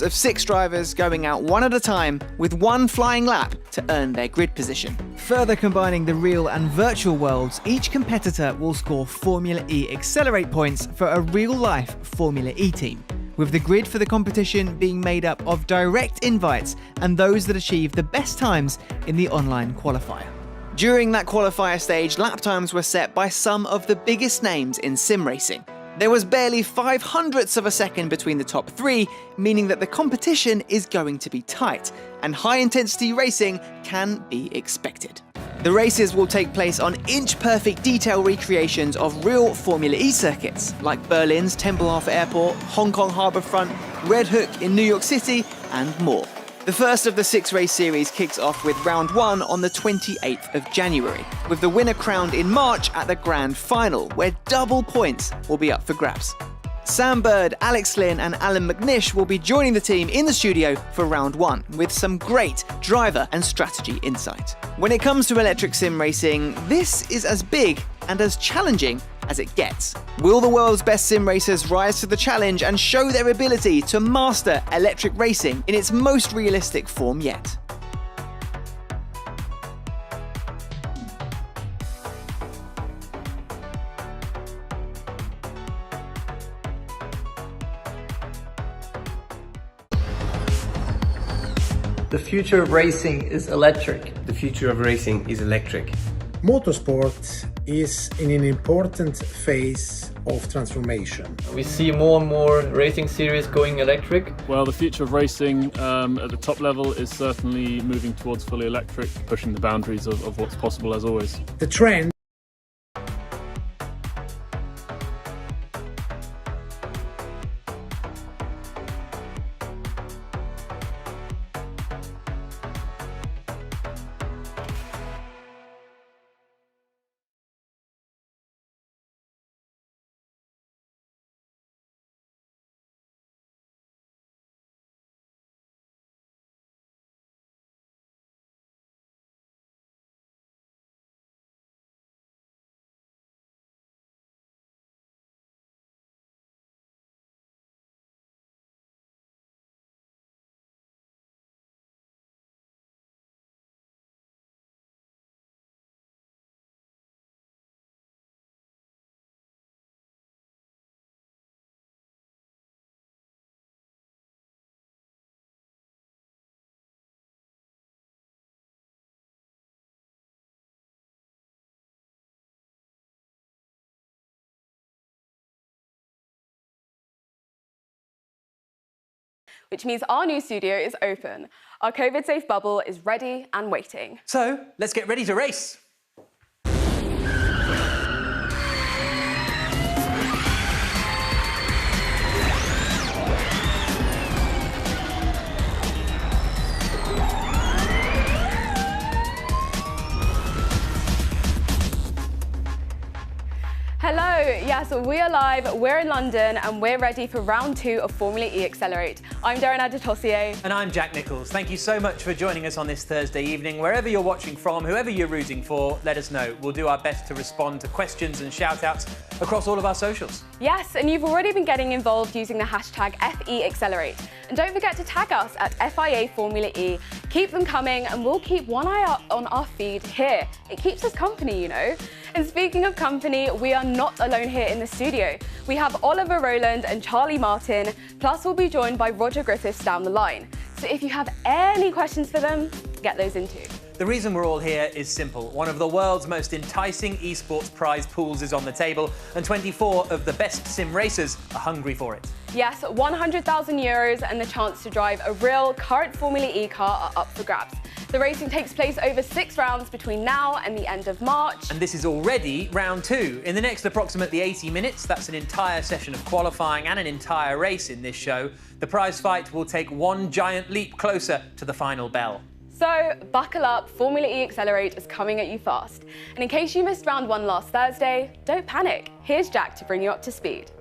of 6 drivers going out one at a time with one flying lap to earn their grid position. Further combining the real and virtual worlds, each competitor will score Formula E Accelerate points for a real-life Formula E team, with the grid for the competition being made up of direct invites and those that achieve the best times in the online qualifier. During that qualifier stage, lap times were set by some of the biggest names in sim racing. There was barely 0.05 of a second between the top 3, meaning that the competition is going to be tight, and high-intensity racing can be expected. The races will take place on inch-perfect detail recreations of real Formula E circuits, like Berlin's Tempelhof Airport, Hong Kong Harbourfront, Red Hook in New York City, and more. The first of the 6-race series kicks off with round 1 on the 28th of January, with the winner crowned in March at the grand final, where double points will be up for grabs. Sam Bird, Alex Lynn and Alan McNish will be joining the team in the studio for round 1, with some great driver and strategy insight. When it comes to electric sim racing, this is as big and as challenging as it gets. Will the world's best sim racers rise to the challenge and show their ability to master electric racing in its most realistic form yet? The future of racing is electric. The future of racing is electric. Motorsport is in an important phase of transformation. We see more and more racing series going electric. Well, the future of racing at the top level is certainly moving towards fully electric, pushing the boundaries of what's possible as always. The trend which means our new studio is open. Our COVID-safe bubble is ready and waiting. So, let's get ready to race. Hello, yes, we are live, we're in London, and we're ready for round 2 of Formula E Accelerate. I'm Darren Adetossier. And I'm Jack Nichols. Thank you so much for joining us on this Thursday evening. Wherever you're watching from, whoever you're rooting for, let us know. We'll do our best to respond to questions and shout-outs across all of our socials. Yes, and you've already been getting involved using the hashtag FEAccelerate. And don't forget to tag us at FIA Formula E. Keep them coming, and we'll keep one eye out on our feed here. It keeps us company, you know. And speaking of company, we are not alone here in the studio. We have Oliver Roland and Charlie Martin, plus we'll be joined by Roger Griffiths down the line. So if you have any questions for them, get those in too. The reason we're all here is simple. One of the world's most enticing esports prize pools is on the table, and 24 of the best sim racers are hungry for it. Yes, €100,000 and the chance to drive a real current Formula E car are up for grabs. The racing takes place over 6 rounds between now and the end of March. And this is already round 2. In the next approximately 80 minutes, that's an entire session of qualifying and an entire race in this show. The prize fight will take one giant leap closer to the final bell. So buckle up, Formula E Accelerate is coming at you fast. And in case you missed round 1 last Thursday, don't panic. Here's Jack to bring you up to speed.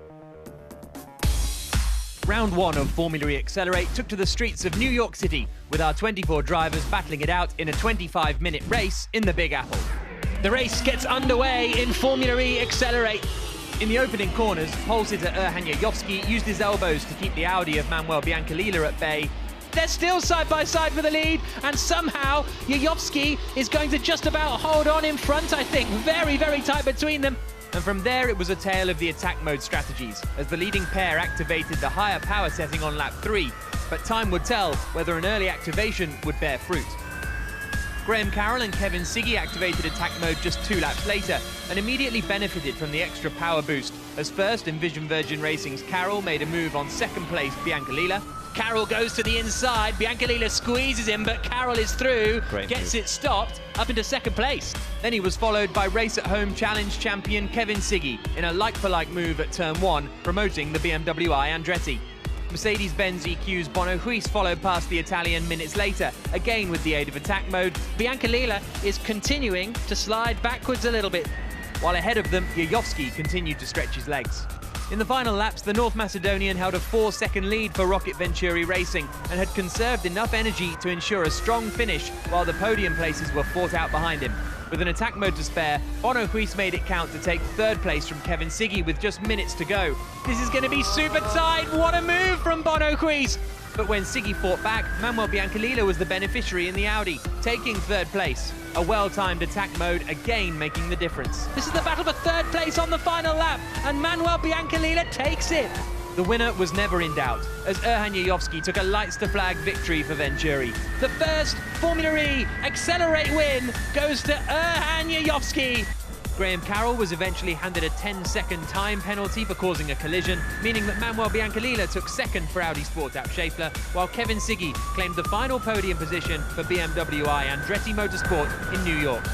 Round 1 of Formula E Accelerate took to the streets of New York City, with our 24 drivers battling it out in a 25-minute race in the Big Apple. The race gets underway in Formula E Accelerate. In the opening corners, pole sitter Erhan Yayovski used his elbows to keep the Audi of Manuel Biancalila at bay. They're still side by side for the lead, and somehow Yayovski is going to just about hold on in front, I think. Very, very tight between them. And from there, it was a tale of the attack mode strategies, as the leading pair activated the higher power setting on lap 3. But time would tell whether an early activation would bear fruit. Graham Carroll and Kevin Siggy activated attack mode just 2 laps later and immediately benefited from the extra power boost, as first in Vision Virgin Racing's Carroll made a move on second place Biancalila. Carroll goes to the inside, Biancalila squeezes him, but Carroll is through, gets it stopped, up into second place. Then he was followed by Race at Home Challenge champion Kevin Siggy in a like-for-like move at turn 1, promoting the BMW I Andretti. Mercedes-Benz EQ's Bono Huis followed past the Italian minutes later, again with the aid of attack mode. Biancalila is continuing to slide backwards a little bit, while ahead of them, Yayovski continued to stretch his legs. In the final laps, the North Macedonian held a 4-second lead for Rocket Venturi Racing and had conserved enough energy to ensure a strong finish while the podium places were fought out behind him. With an attack mode to spare, Bono Huis made it count to take 3rd place from Kevin Siggy with just minutes to go. This is going to be super tight. What a move from Bono Huis! But when Siggy fought back, Manuel Biancalila was the beneficiary in the Audi, taking 3rd place. A well-timed attack mode again making the difference. This is the battle for 3rd place on the final lap, and Manuel Biancalila takes it. The winner was never in doubt, as Erhan Yayovski took a lights-to-flag victory for Venturi. The first Formula E Accelerate win goes to Erhan Yayovski. Graham Carroll was eventually handed a 10-second time penalty for causing a collision, meaning that Manuel Biancalila took 2nd for Audi Sport App Schaeffler, while Kevin Siggy claimed the final podium position for BMW I Andretti Motorsport in New York.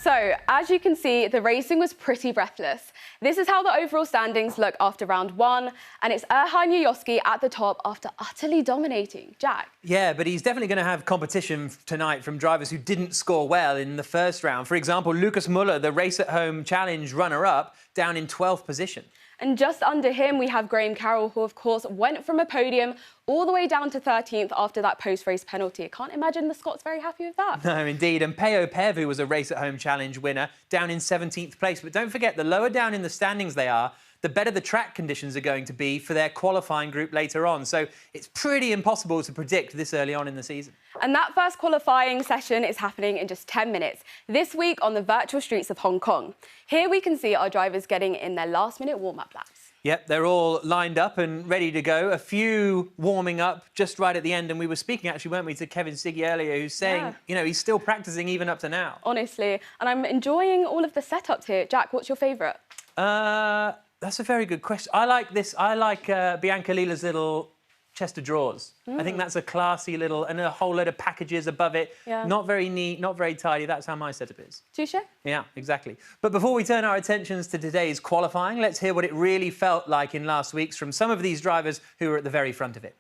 So, as you can see, the racing was pretty breathless. This is how the overall standings look after round 1, and it's Erhan Yayovski at the top after utterly dominating. Jack? Yeah, but he's definitely going to have competition tonight from drivers who didn't score well in the first round. For example, Lucas Muller, the Race at Home Challenge runner-up, down in 12th position. And just under him, we have Graham Carroll, who, of course, went from a podium all the way down to 13th after that post-race penalty. I can't imagine the Scots very happy with that. No, indeed. And Pave, who was a Race at Home Challenge winner, down in 17th place. But don't forget, the lower down in the standings they are, the better the track conditions are going to be for their qualifying group later on. So it's pretty impossible to predict this early on in the season. And that first qualifying session is happening in just 10 minutes, this week on the virtual streets of Hong Kong. Here we can see our drivers getting in their last-minute warm-up laps. Yep, they're all lined up and ready to go. A few warming up just right at the end. And we were speaking, actually, weren't we, to Kevin Siggy earlier, who's saying, you know, he's still practising even up to now. Honestly. And I'm enjoying all of the setups here. Jack, what's your favourite? That's a very good question. I like this. I like Biancalila's little chest of drawers. I think that's a classy little, and a whole load of packages above it. Yeah. Not very neat, not very tidy. That's how my setup is. Touche? Yeah, exactly. But before we turn our attentions to today's qualifying, let's hear what it really felt like in last week's from some of these drivers who were at the very front of it.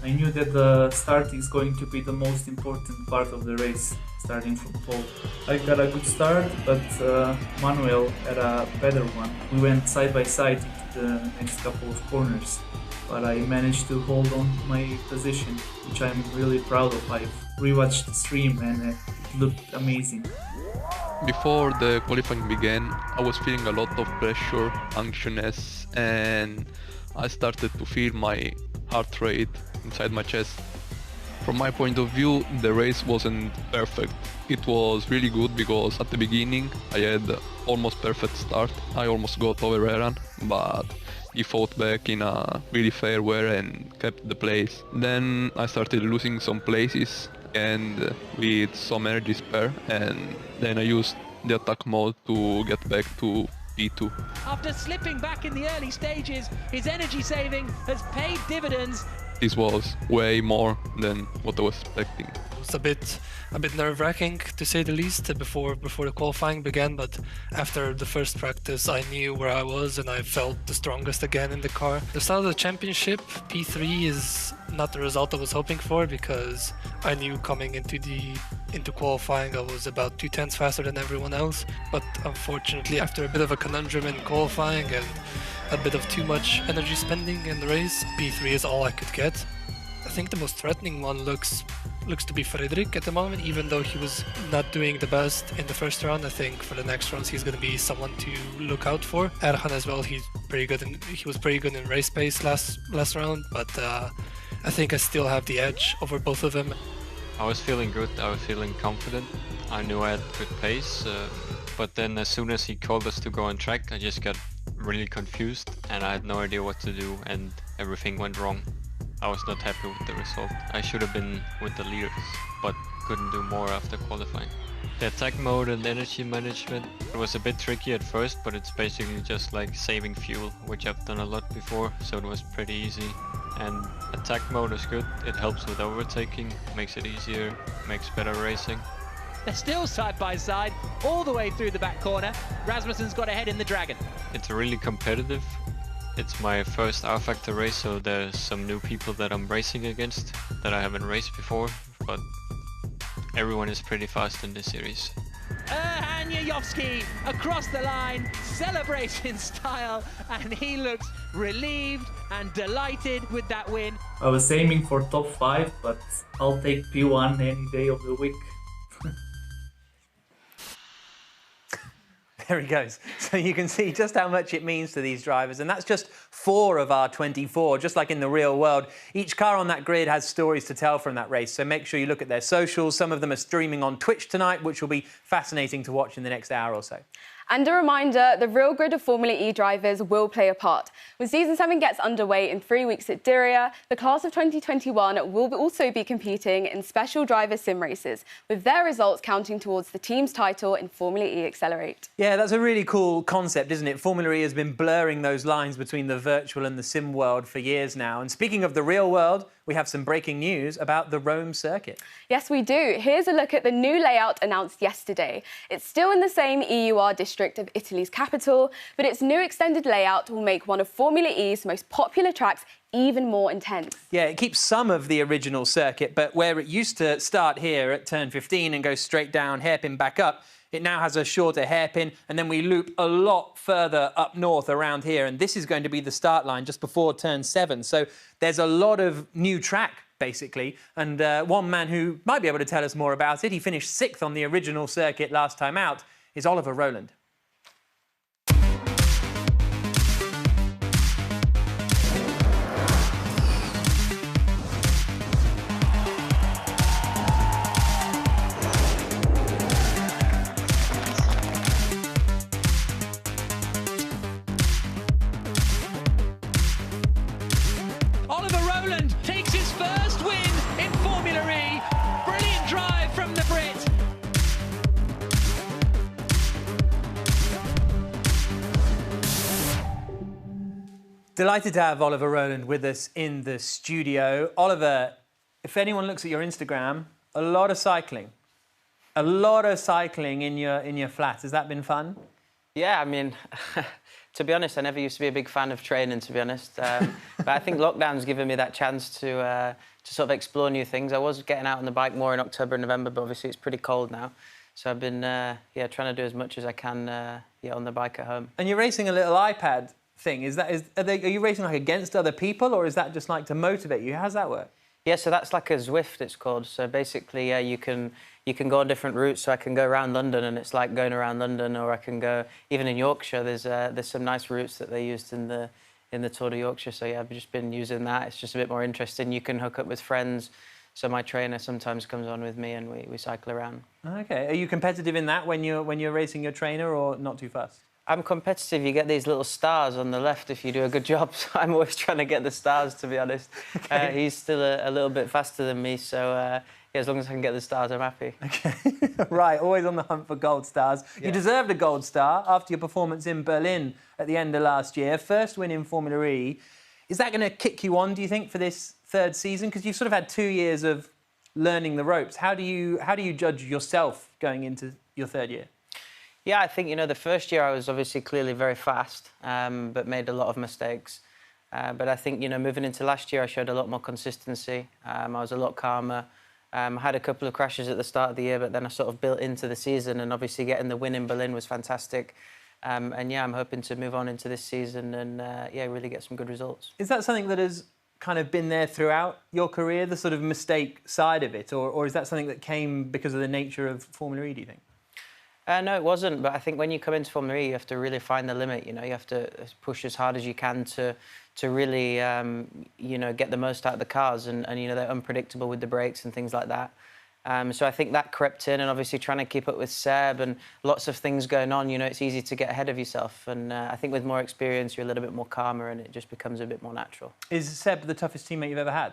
I knew that the start is going to be the most important part of the race, starting from pole. I got a good start, but Manuel had a better one. We went side by side into the next couple of corners, but I managed to hold on to my position, which I'm really proud of. I've rewatched the stream and it looked amazing. Before the qualifying began, I was feeling a lot of pressure, anxiousness, and I started to feel my heart rate inside my chest. From my point of view, the race wasn't perfect. It was really good because at the beginning I had almost perfect start. I almost got over Erhan, but he fought back in a really fair way and kept the place. Then I started losing some places and with some energy spare, and then I used the attack mode to get back to P2. After slipping back in the early stages, his energy saving has paid dividends. This was way more than what I was expecting. It was a bit nerve-wracking, to say the least, before the qualifying began, but after the first practice I knew where I was and I felt the strongest again in the car. The start of the championship, P3, is not the result I was hoping for, because I knew coming into qualifying I was about 2/10 faster than everyone else, but unfortunately after a bit of a conundrum in qualifying and a bit of too much energy spending in the race, P3 is all I could get. I think the most threatening one looks looks to be Frederick at the moment, even though he was not doing the best in the first round. I think for the next rounds he's going to be someone to look out for. Erhan as well, he was pretty good in race pace last round, but I think I still have the edge over both of them. I was feeling good, I was feeling confident. I knew I had good pace, but then as soon as he called us to go on track, I just got really confused and I had no idea what to do and everything went wrong. I was not happy with the result. I should have been with the leaders, but couldn't do more after qualifying. The attack mode and energy management, it was a bit tricky at first, but it's basically just like saving fuel, which I've done a lot before, so it was pretty easy. And attack mode is good, it helps with overtaking, makes it easier, makes better racing. They're still side by side, all the way through the back corner. Rasmussen's got ahead in the Dragon. It's really competitive. It's my first rFactor race, so there's some new people that I'm racing against that I haven't raced before, but everyone is pretty fast in this series. Erhan Yayovsky across the line, celebrates in style, and he looks relieved and delighted with that win. I was aiming for top 5, but I'll take P1 any day of the week. There he goes. So you can see just how much it means to these drivers. And that's just 4 of our 24, just like in the real world. Each car on that grid has stories to tell from that race. So make sure you look at their socials. Some of them are streaming on Twitch tonight, which will be fascinating to watch in the next hour or so. And a reminder, the real grid of Formula E drivers will play a part. When Season 7 gets underway in 3 weeks at Diriyah, the class of 2021 will also be competing in special driver sim races, with their results counting towards the team's title in Formula E Accelerate. Yeah, that's a really cool concept, isn't it? Formula E has been blurring those lines between the virtual and the sim world for years now. And speaking of the real world, we have some breaking news about the Rome circuit. Yes, we do. Here's a look at the new layout announced yesterday. It's still in the same EUR district of Italy's capital, but its new extended layout will make one of Formula E's most popular tracks even more intense. Yeah, it keeps some of the original circuit, but where it used to start here at turn 15 and go straight down, hairpin back up, it now has a shorter hairpin, and then we loop a lot further up north around here, and this is going to be the start line just before turn 7. So there's a lot of new track, basically, and one man who might be able to tell us more about it, he finished 6th on the original circuit last time out, is Oliver Roland. Roland takes his first win in Formula E. Brilliant drive from the Brit. Delighted to have Oliver Roland with us in the studio. Oliver, if anyone looks at your Instagram, a lot of cycling. A lot of cycling in your flat. Has that been fun? Yeah, I mean, to be honest, I never used to be a big fan of training, to be honest. But I think lockdown's given me that chance to sort of explore new things. I was getting out on the bike more in October and November, but obviously it's pretty cold now. So I've been, trying to do as much as I can, on the bike at home. And you're racing a little iPad thing. Are you racing like against other people, or is that just like to motivate you? How's that work? Yeah, so that's like a Zwift, it's called. So basically, you can go on different routes. So I can go around London, and it's like going around London, or I can go even in Yorkshire. There's some nice routes that they used in the Tour de Yorkshire. So yeah, I've just been using that. It's just a bit more interesting. You can hook up with friends. So my trainer sometimes comes on with me, and we cycle around. Okay. Are you competitive in that when you're racing your trainer, or not too fast? I'm competitive. You get these little stars on the left if you do a good job. So I'm always trying to get the stars, to be honest. Okay. He's still a little bit faster than me, so as long as I can get the stars, I'm happy. Okay. Right, always on the hunt for gold stars. Yeah. You deserved a gold star after your performance in Berlin at the end of last year. First win in Formula E. Is that going to kick you on, do you think, for this third season? Because you've sort of had 2 years of learning the ropes. How do you judge yourself going into your third year? Yeah, I think, the first year I was obviously clearly very fast, but made a lot of mistakes. But I think, moving into last year, I showed a lot more consistency. I was a lot calmer. I had a couple of crashes at the start of the year, but then I sort of built into the season, and obviously getting the win in Berlin was fantastic. And yeah, I'm hoping to move on into this season and really get some good results. Is that something that has kind of been there throughout your career, the sort of mistake side of it, or is that something that came because of the nature of Formula E, do you think? No, it wasn't. But I think when you come into Formula E, you have to really find the limit. You know, you have to push as hard as you can to really, you know, get the most out of the cars. And you know, they're unpredictable with the brakes and things like that. So I think that crept in, and obviously trying to keep up with Seb and lots of things going on. You know, it's easy to get ahead of yourself. And I think with more experience, you're a little bit more calmer, and it just becomes a bit more natural. Is Seb the toughest teammate you've ever had?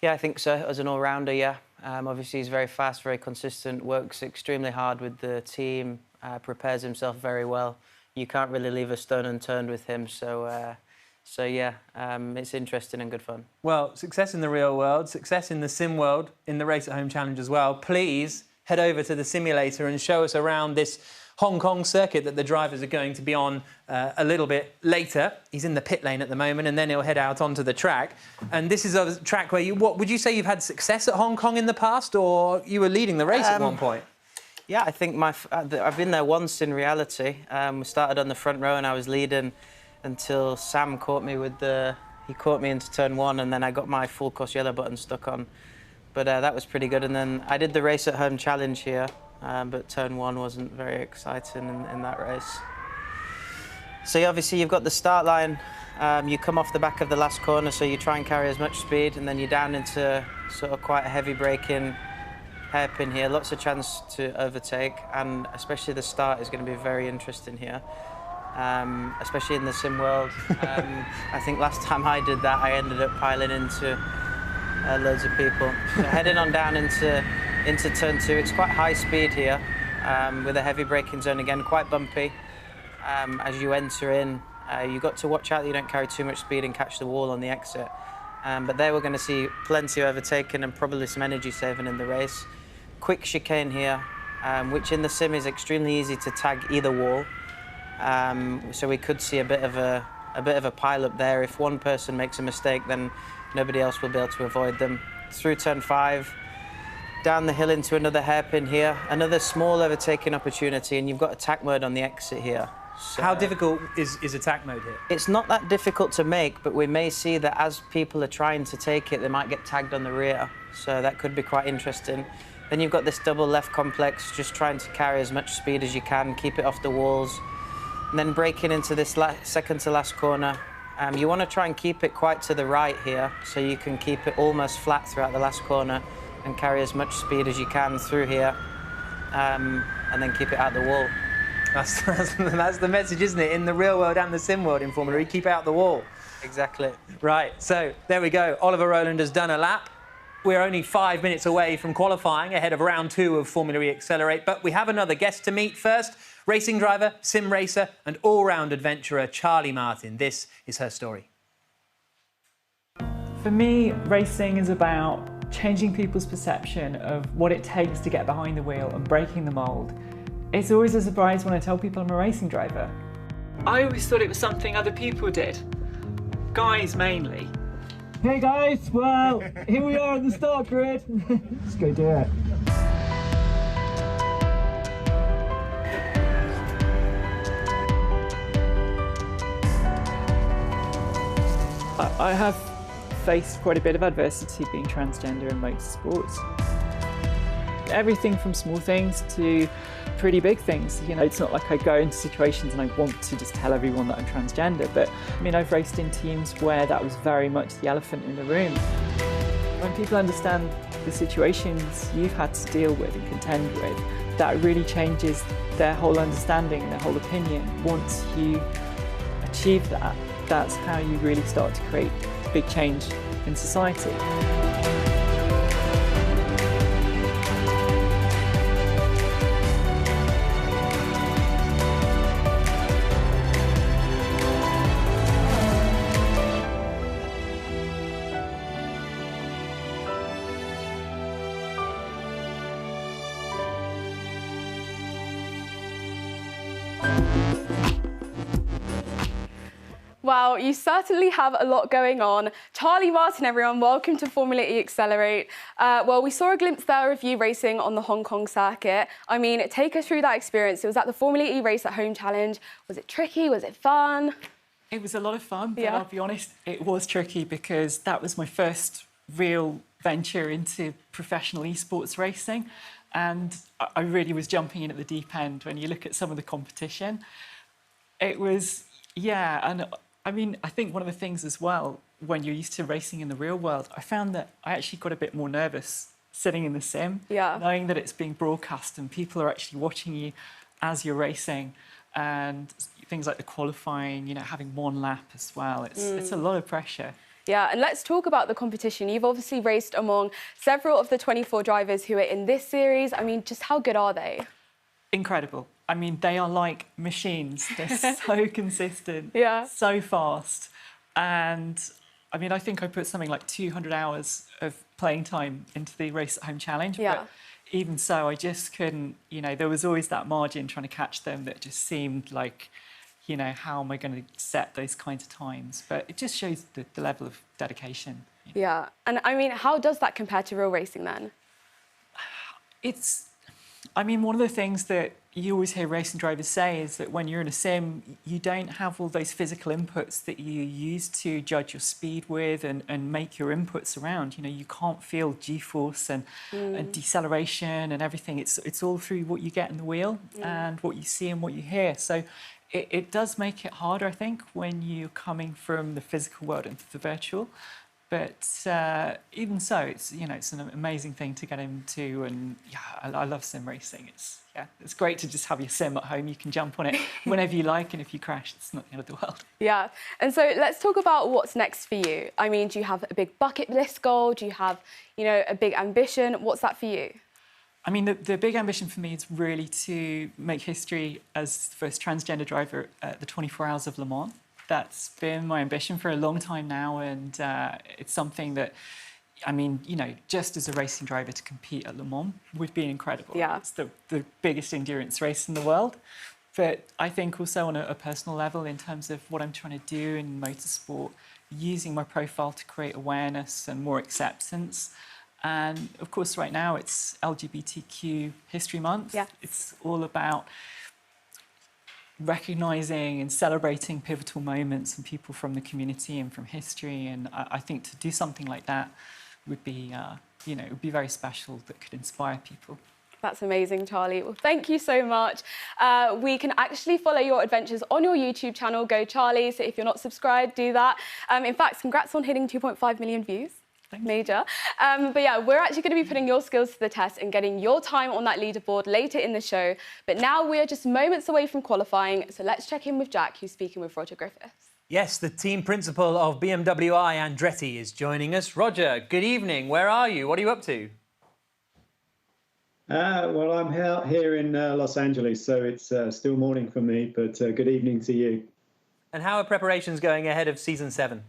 Yeah, I think so. As an all-rounder, yeah. Obviously, he's very fast, very consistent, works extremely hard with the team, prepares himself very well. You can't really leave a stone unturned with him. So yeah, it's interesting and good fun. Well, success in the real world, success in the sim world, in the Race at Home Challenge as well. Please head over to the simulator and show us around this Hong Kong circuit that the drivers are going to be on a little bit later. He's in the pit lane at the moment, and then he'll head out onto the track. And this is a track where what would you say you've had success at Hong Kong in the past, or you were leading the race at one point? Yeah, I think I've been there once in reality. We started on the front row and I was leading until Sam caught me he caught me into turn 1, and then I got my full course yellow button stuck on. But that was pretty good. And then I did the Race at Home Challenge here. But turn 1 wasn't very exciting in that race. So yeah, obviously you've got the start line. You come off the back of the last corner, so you try and carry as much speed, and then you're down into sort of quite a heavy braking hairpin here. Lots of chance to overtake, and especially the start is going to be very interesting here, especially in the sim world. I think last time I did that, I ended up piling into loads of people. So heading on down into turn 2. It's quite high speed here, with a heavy braking zone again, quite bumpy. As you enter in, you've got to watch out that you don't carry too much speed and catch the wall on the exit. But there we're going to see plenty of overtaking and probably some energy saving in the race. Quick chicane here, which in the sim is extremely easy to tag either wall. So we could see a bit of a pile up there. If one person makes a mistake, then nobody else will be able to avoid them. Through turn 5. Down the hill into another hairpin here, another small overtaking opportunity, and you've got attack mode on the exit here. So how difficult is attack mode here? It's not that difficult to make, but we may see that as people are trying to take it, they might get tagged on the rear. So that could be quite interesting. Then you've got this double left complex, just trying to carry as much speed as you can, keep it off the walls. And then braking into this second to last corner. You want to try and keep it quite to the right here, so you can keep it almost flat throughout the last corner and carry as much speed as you can through here, and then keep it out the wall. That's the message, isn't it? In the real world and the sim world in Formula E, keep out the wall. Exactly. Right, so there we go. Oliver Roland has done a lap. We're only 5 minutes away from qualifying, ahead of round 2 of Formula E Accelerate, but we have another guest to meet first. Racing driver, sim racer, and all-round adventurer Charlie Martin. This is her story. For me, racing is about changing people's perception of what it takes to get behind the wheel and breaking the mould. It's always a surprise when I tell people I'm a racing driver. I always thought it was something other people did, guys mainly. Hey guys, well, here we are on the start grid. Let's go do it. I have faced quite a bit of adversity being transgender in motorsports. Everything from small things to pretty big things. You know, it's not like I go into situations and I want to just tell everyone that I'm transgender, but I mean, I've raced in teams where that was very much the elephant in the room. When people understand the situations you've had to deal with and contend with, that really changes their whole understanding, their whole opinion. Once you achieve that, that's how you really start to create big change in society. Wow, you certainly have a lot going on. Charlie Martin, everyone, welcome to Formula E Accelerate. Well, we saw a glimpse there of you racing on the Hong Kong circuit. I mean, take us through that experience. It was at the Formula E Race at Home Challenge. Was it tricky? Was it fun? It was a lot of fun, but Yeah. I'll be honest, it was tricky because that was my first real venture into professional esports racing. And I really was jumping in at the deep end. When you look at some of the competition, it was, yeah. And I mean, I think one of the things as well, when you're used to racing in the real world, I found that I actually got a bit more nervous sitting in the sim, knowing that it's being broadcast and people are actually watching you as you're racing. And things like the qualifying, you know, having one lap as well. It's a lot of pressure. Yeah, and let's talk about the competition. You've obviously raced among several of the 24 drivers who are in this series. I mean, just how good are they? Incredible. I mean, they are like machines. They're so consistent, so fast. And I mean, I think I put something like 200 hours of playing time into the Race at Home Challenge. Yeah. But even so, I just couldn't, you know, there was always that margin trying to catch them that just seemed like, you know, how am I going to set those kinds of times? But it just shows the level of dedication. Yeah, and I mean, how does that compare to real racing then? It's, I mean, one of the things that you always hear racing drivers say is that when you're in a sim, you don't have all those physical inputs that you use to judge your speed with and make your inputs around. You know, you can't feel G-force and deceleration and everything. It's all through what you get in the wheel and what you see and what you hear. So it does make it harder, I think, when you're coming from the physical world into the virtual. But even so, it's, you know, it's an amazing thing to get into, and yeah, I love sim racing. It's great to just have your sim at home. You can jump on it whenever you like, and if you crash, it's not the end of the world. Yeah, and so let's talk about what's next for you. I mean, do you have a big bucket list goal? Do you have, you know, a big ambition? What's that for you? I mean, the big ambition for me is really to make history as the first transgender driver at the 24 Hours of Le Mans. That's been my ambition for a long time now, and it's something that, I mean, you know, just as a racing driver to compete at Le Mans would be incredible. Yeah. It's the biggest endurance race in the world. But I think also on a personal level, in terms of what I'm trying to do in motorsport, using my profile to create awareness and more acceptance. And of course, right now it's LGBTQ History Month. Yeah. It's all about recognising and celebrating pivotal moments and people from the community and from history. And I think to do something like that would be, you know, it would be very special, that could inspire people. That's amazing, Charlie. Well, thank you so much. We can actually follow your adventures on your YouTube channel, Go Charlie. So if you're not subscribed, do that. In fact, congrats on hitting 2.5 million views. Major. But yeah, we're actually going to be putting your skills to the test and getting your time on that leaderboard later in the show. But now we are just moments away from qualifying. So let's check in with Jack, who's speaking with Roger Griffiths. Yes, the team principal of BMW I Andretti is joining us. Roger, good evening. Where are you? What are you up to? Well, I'm here in Los Angeles, so it's still morning for me, but good evening to you. And how are preparations going ahead of season 7?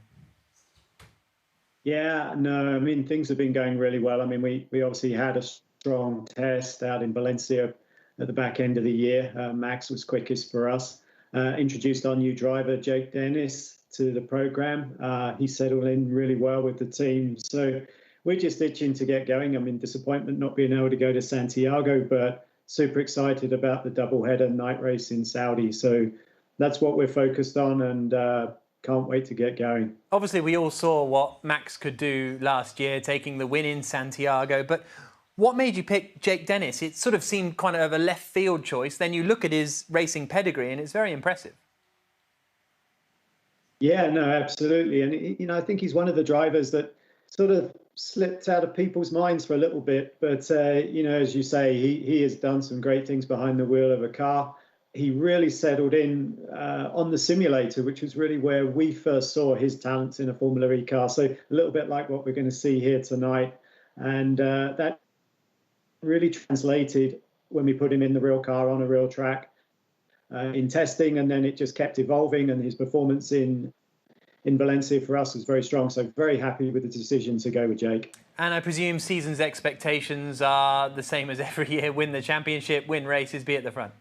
Yeah, no, I mean, things have been going really well. I mean, we obviously had a strong test out in Valencia at the back end of the year. Max was quickest for us. Introduced our new driver, Jake Dennis, to the program. He settled in really well with the team. So we're just itching to get going. I mean, disappointment not being able to go to Santiago, but super excited about the doubleheader night race in Saudi. So that's what we're focused on, and can't wait to get going. Obviously, we all saw what Max could do last year, taking the win in Santiago. But what made you pick Jake Dennis? It sort of seemed kind of a left field choice. Then you look at his racing pedigree, and it's very impressive. Yeah, no, absolutely. And, you know, I think he's one of the drivers that sort of slipped out of people's minds for a little bit. But, you know, as you say, he has done some great things behind the wheel of a car. He really settled in on the simulator, which was really where we first saw his talents in a Formula E car. So a little bit like what we're going to see here tonight. And that really translated when we put him in the real car on a real track in testing. And then it just kept evolving, and his performance in Valencia for us was very strong. So very happy with the decision to go with Jake. And I presume season's expectations are the same as every year: win the championship, win races, be at the front.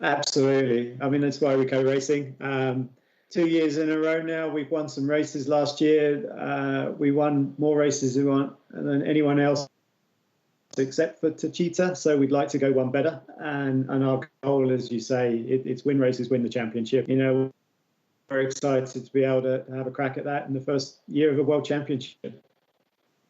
Absolutely. I mean, that's why we go racing. 2 years in a row now, we've won some races last year. We won more races than anyone else except for Techeetah. So we'd like to go one better. And our goal, as you say, it's win races, win the championship. You know, very excited to be able to have a crack at that in the first year of a World Championship.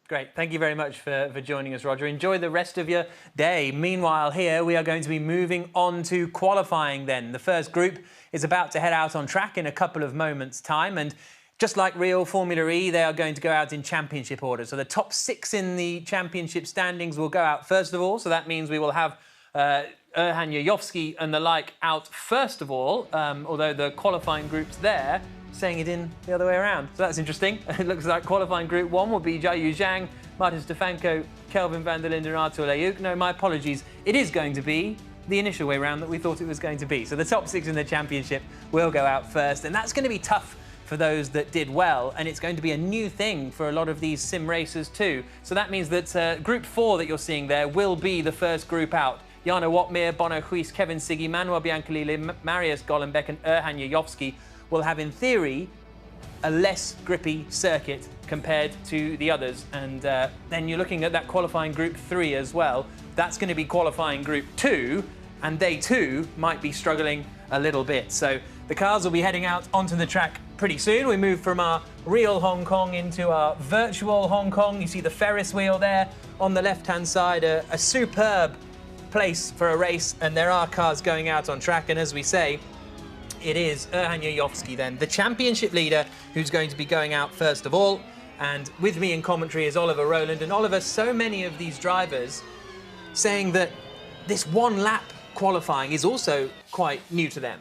Great. Thank you very much for joining us, Roger. Enjoy the rest of your day. Meanwhile, here we are going to be moving on to qualifying then. The first group is about to head out on track in a couple of moments' time. And just like real Formula E, they are going to go out in championship order. So the top 6 in the championship standings will go out first of all. So that means we will have Erhan Yayovski and the like out first of all, although the qualifying group's there, saying it in the other way around. So that's interesting. It looks like qualifying group 1 will be Jiayu Zhang, Martin Stefanko, Kelvin van der Linden and Artur Leuk. No, my apologies. It is going to be the initial way round that we thought it was going to be. So the top 6 in the championship will go out first, and that's going to be tough for those that did well, and it's going to be a new thing for a lot of these sim racers too. So that means that group 4 that you're seeing there will be the first group out. Jarno Opmeer, Bono Huis, Kevin Siggy, Manuel Biancalile, Marius Gollenbeck and Erhan Yayovski will have, in theory, a less grippy circuit compared to the others. And then you're looking at that qualifying group 3 as well. That's going to be qualifying group 2, and they too might be struggling a little bit. So the cars will be heading out onto the track pretty soon. We move from our real Hong Kong into our virtual Hong Kong. You see the Ferris wheel there on the left-hand side, a superb place for a race, and there are cars going out on track. And as we say, it is Erhan Yayovski then, the championship leader, who's going to be going out first of all. And with me in commentary is Oliver Roland. And Oliver, so many of these drivers saying that this one-lap qualifying is also quite new to them.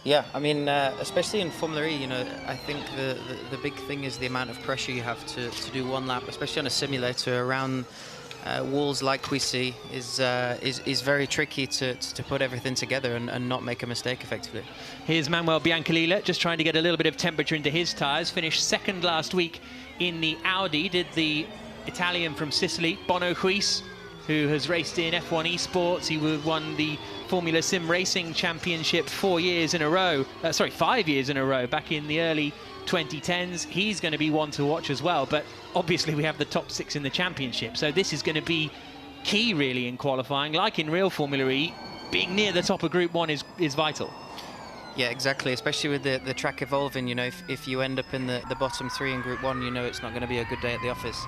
Yeah, I mean, especially in Formula E, you know, I think the big thing is the amount of pressure you have to do one lap, especially on a simulator around walls like we see, is very tricky to put everything together and not make a mistake effectively. Here's Manuel Biancalile just trying to get a little bit of temperature into his tyres. Finished second last week in the Audi. Did the Italian from Sicily, Bono Huis, who has raced in F1 esports. He won the Formula Sim Racing Championship 5 years in a row, back in the early 2010s. He's going to be one to watch as well, but obviously we have the top 6 in the championship, so this is going to be key really in qualifying. Like in real Formula E, being near the top of Group 1 is vital. Yeah, exactly, especially with the track evolving. You know, if you end up in the bottom 3 in Group 1, you know it's not going to be a good day at the office.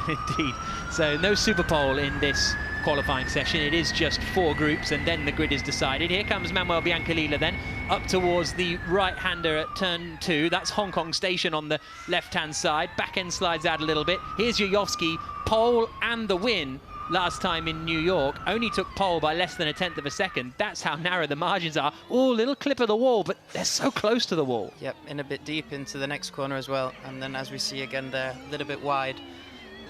Indeed. So no super pole in this qualifying session. It is just 4 groups, and then the grid is decided. Here comes Manuel Biancalile then, up towards the right-hander at turn 2. That's Hong Kong Station on the left-hand side. Back end slides out a little bit. Here's Yayovski, pole and the win. Last time in New York, only took pole by less than 1/10 of a second. That's how narrow the margins are. Oh, little clip of the wall, but they're so close to the wall. Yep, in a bit deep into the next corner as well. And then as we see again, they're a little bit wide.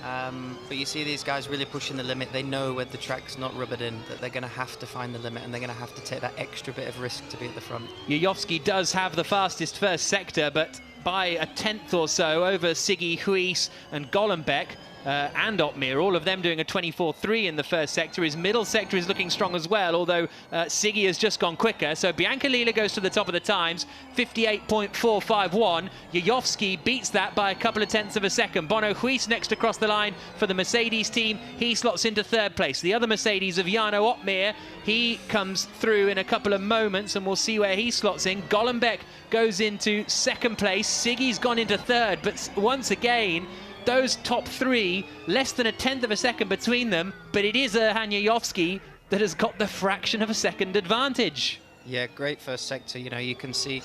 But you see these guys really pushing the limit. They know when the track's not rubbered in, that they're going to have to find the limit, and they're going to have to take that extra bit of risk to be at the front. Yayovski does have the fastest first sector, but by 1/10 or so over Siggy, Huis and Gollenbeck. And Opmeer, all of them doing a 24.3 in the first sector. His middle sector is looking strong as well, although Siggy has just gone quicker. So Biancalile goes to the top of the times, 58.451. Yayovski beats that by a couple of tenths of a second. Bono Huis next across the line for the Mercedes team. He slots into 3rd place. The other Mercedes of Jarno Opmeer, he comes through in a couple of moments, and we'll see where he slots in. Gollenbeck goes into 2nd place. Siggy's gone into 3rd, but once again, those top 3, less than 1/10 of a second between them, but it is Erhan Yayovski that has got the fraction of a second advantage. Yeah, great first sector. You know, you can see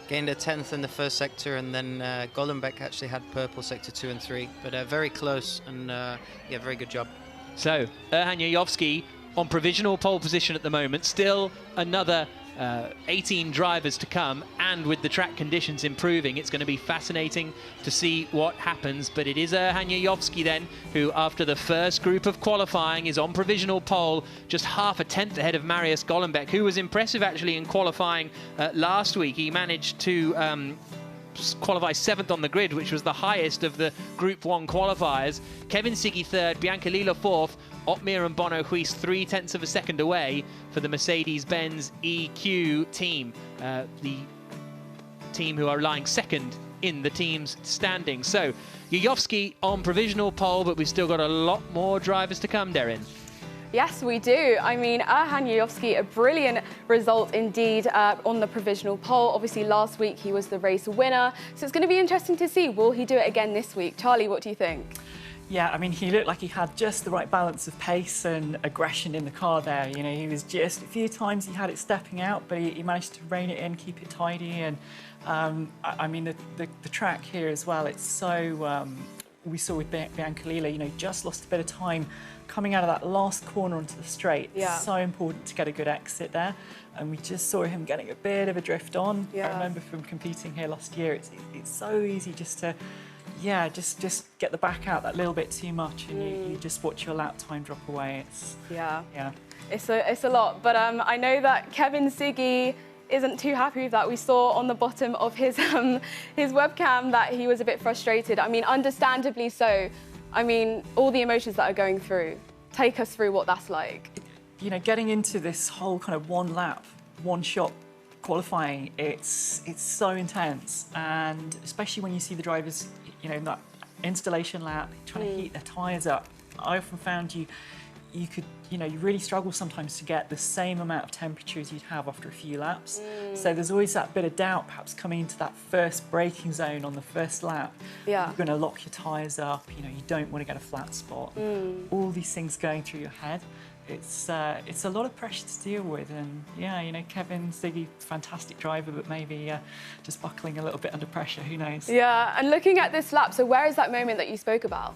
gained 1/10 in the first sector, and then Gollenbeck actually had purple sector 2 and 3, but very close, and yeah, very good job. So Erhan Yayovski on provisional pole position at the moment, still another 18 drivers to come, and with the track conditions improving, it's going to be fascinating to see what happens. But it is Erhan Yayovski then, who after the first group of qualifying is on provisional pole, just 1/2 ahead of Marius Gollenbeck, who was impressive actually in qualifying last week. He managed to qualify 7th on the grid, which was the highest of the Group 1 qualifiers. Kevin Siggy 3rd, Biancalile 4th, Opmeer and Bono Huis 0.3 of a second away for the Mercedes-Benz EQ team, the team who are lying 2nd in the team's standings. So Yayovski on provisional pole, but we've still got a lot more drivers to come, Darren. Yes, we do. I mean, Erhan Yayovski, a brilliant result indeed on the provisional pole. Obviously, last week he was the race winner. So it's going to be interesting to see, will he do it again this week? Charlie, what do you think? Yeah, I mean, he looked like he had just the right balance of pace and aggression in the car there. You know, he was just, a few times he had it stepping out, but he managed to rein it in, keep it tidy. And I mean, the track here as well, it's so, we saw with Bianca Lila, you know, just lost a bit of time coming out of that last corner onto the straight. Yeah. So important to get a good exit there. And we just saw him getting a bit of a drift on. Yeah. I remember from competing here last year, it's so easy just to, yeah, just get the back out that little bit too much, and you just watch your lap time drop away. It's yeah. It's a lot, but I know that Kevin Siggy isn't too happy with that. We saw on the bottom of his webcam that he was a bit frustrated. I mean, understandably so. I mean, all the emotions that are going through. Take us through what that's like. You know, getting into this whole kind of one lap, one shot qualifying, it's so intense, and especially when you see the drivers, you know, in that installation lap, trying to heat their tyres up. I often found you could, you know, you really struggle sometimes to get the same amount of temperature as you'd have after a few laps. So there's always that bit of doubt, perhaps coming into that first braking zone on the first lap. Yeah. You're going to lock your tyres up, you know, you don't want to get a flat spot. All these things going through your head. It's a lot of pressure to deal with, and yeah, you know, Kevin Siggy, fantastic driver, but maybe just buckling a little bit under pressure, who knows? Yeah, and looking at this lap, so where is that moment that you spoke about?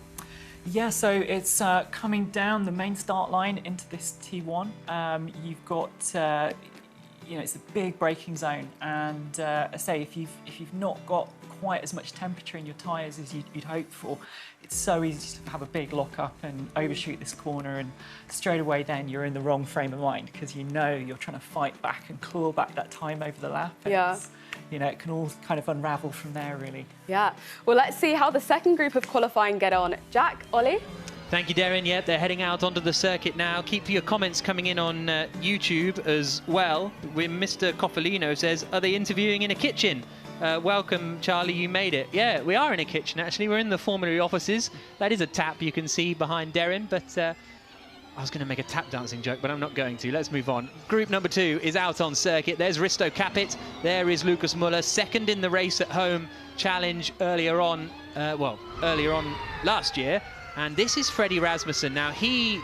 Yeah, so it's coming down the main start line into this T1. You've got, you know, it's a big braking zone, and I say if you've not got quite as much temperature in your tyres as you'd hoped for, it's so easy to have a big lock up and overshoot this corner, and straight away then you're in the wrong frame of mind because you know you're trying to fight back and claw back that time over the lap. Yeah. You know, it can all kind of unravel from there, really. Yeah. Well, let's see how the second group of qualifying get on. Jack, Ollie? Thank you, Darren. Yeah, they're heading out onto the circuit now. Keep your comments coming in on YouTube as well. Mr. Coffolino says, are they interviewing in a kitchen? Welcome, Charlie, you made it. Yeah, we are in a kitchen, actually. We're in the Formula E offices. That is a tap you can see behind Darren, but I was going to make a tap dancing joke, but I'm not going to. Let's move on. Group number 2 is out on circuit. There's Risto Capit. There is Lucas Muller, second in the race at home challenge earlier on last year. And this is Freddie Rasmussen. Now, he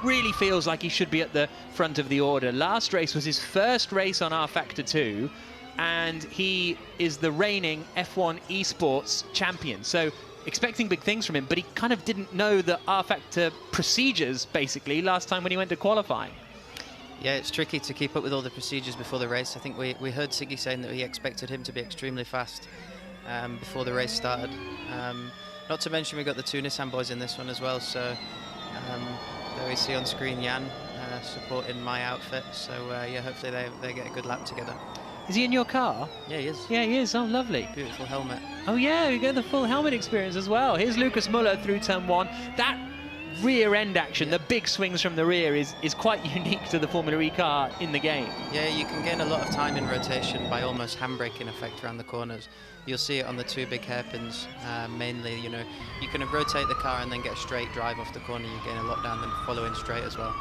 really feels like he should be at the front of the order. Last race was his first race on rFactor 2, and he is the reigning F1 esports champion. So expecting big things from him, but he kind of didn't know the rFactor procedures, basically, last time when he went to qualifying. Yeah, it's tricky to keep up with all the procedures before the race. I think we heard Siggy saying that he expected him to be extremely fast before the race started. Not to mention we got the two Nissan boys in this one as well, so there we see on screen Jan supporting my outfit, so yeah, hopefully they get a good lap together. Is he in your car? Yeah, he is. Yeah, he is. Oh, lovely. Beautiful helmet. Oh, yeah, we get the full helmet experience as well. Here's Lucas Muller through turn 1. That rear end action, the big swings from the rear, is quite unique to the Formula E car in the game. Yeah, you can gain a lot of time in rotation by almost handbraking effect around the corners. You'll see it on the two big hairpins, mainly. You know, you can rotate the car and then get a straight drive off the corner. You gain a lot down the following straight as well.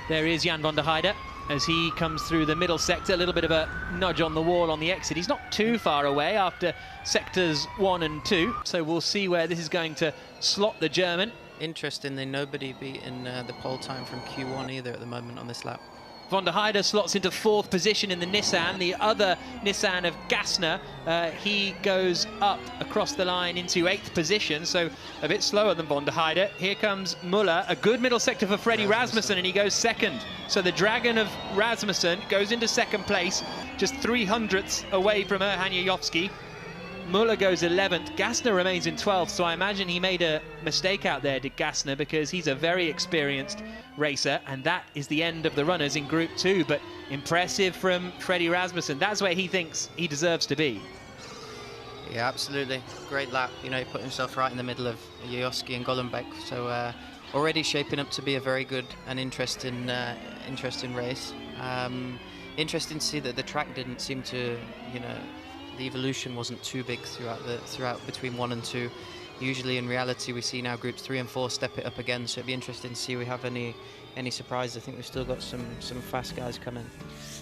There is Jan van der Heijden as he comes through the middle sector. A little bit of a nudge on the wall on the exit. He's not too far away after sectors 1 and 2, so we'll see where this is going to slot the German. Interestingly, nobody beating the pole time from Q1 either at the moment on this lap. Van der Heijden slots into 4th position in the Nissan. The other Nissan of Gassner, he goes up across the line into 8th position, so a bit slower than Van der Heijden. Here comes Muller, a good middle sector for Freddie Rasmussen, and he goes 2nd. So the Dragon of Rasmussen goes into 2nd place, just 300ths away from Erhan Yayovski. Muller goes 11th. Gassner remains in 12th, so I imagine he made a mistake out there, did Gassner, because he's a very experienced racer, and that is the end of the runners in Group 2. But impressive from Freddie Rasmussen. That's where he thinks he deserves to be. Yeah, absolutely. Great lap. You know, he put himself right in the middle of Yayovski and Golombek, so already shaping up to be a very good and interesting race. Interesting to see that the track didn't seem to, you know, the evolution wasn't too big throughout between 1 and 2. Usually in reality we see now groups 3 and 4 step it up again, so it'd be interesting to see if we have any any surprises. I think we've still got some fast guys coming.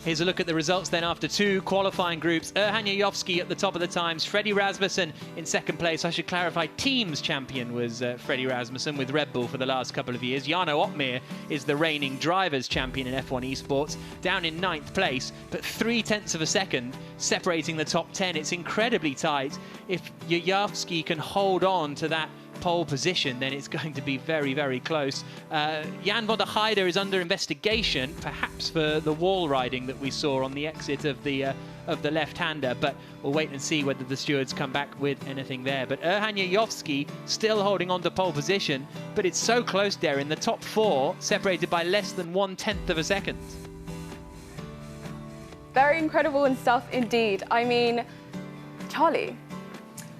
Here's a look at the results then after 2 qualifying groups. Erhan Yayovski at the top of the times, Freddie Rasmussen in second place. I should clarify, teams champion was Freddie Rasmussen with Red Bull for the last couple of years. Jarno Opmeer is the reigning drivers champion in F1 esports, down in 9th place, but 0.3 of a second separating the top 10. It's incredibly tight. If Yayovski can hold on to that pole position, then it's going to be very, very close. Jan van der Heijden is under investigation, perhaps for the wall riding that we saw on the exit of the left-hander, but we'll wait and see whether the stewards come back with anything there. But Erhan Yayovski still holding on to pole position, but it's so close there in the top 4, separated by less than 1/10 of a second. Very incredible and stuff indeed. I mean, Charlie,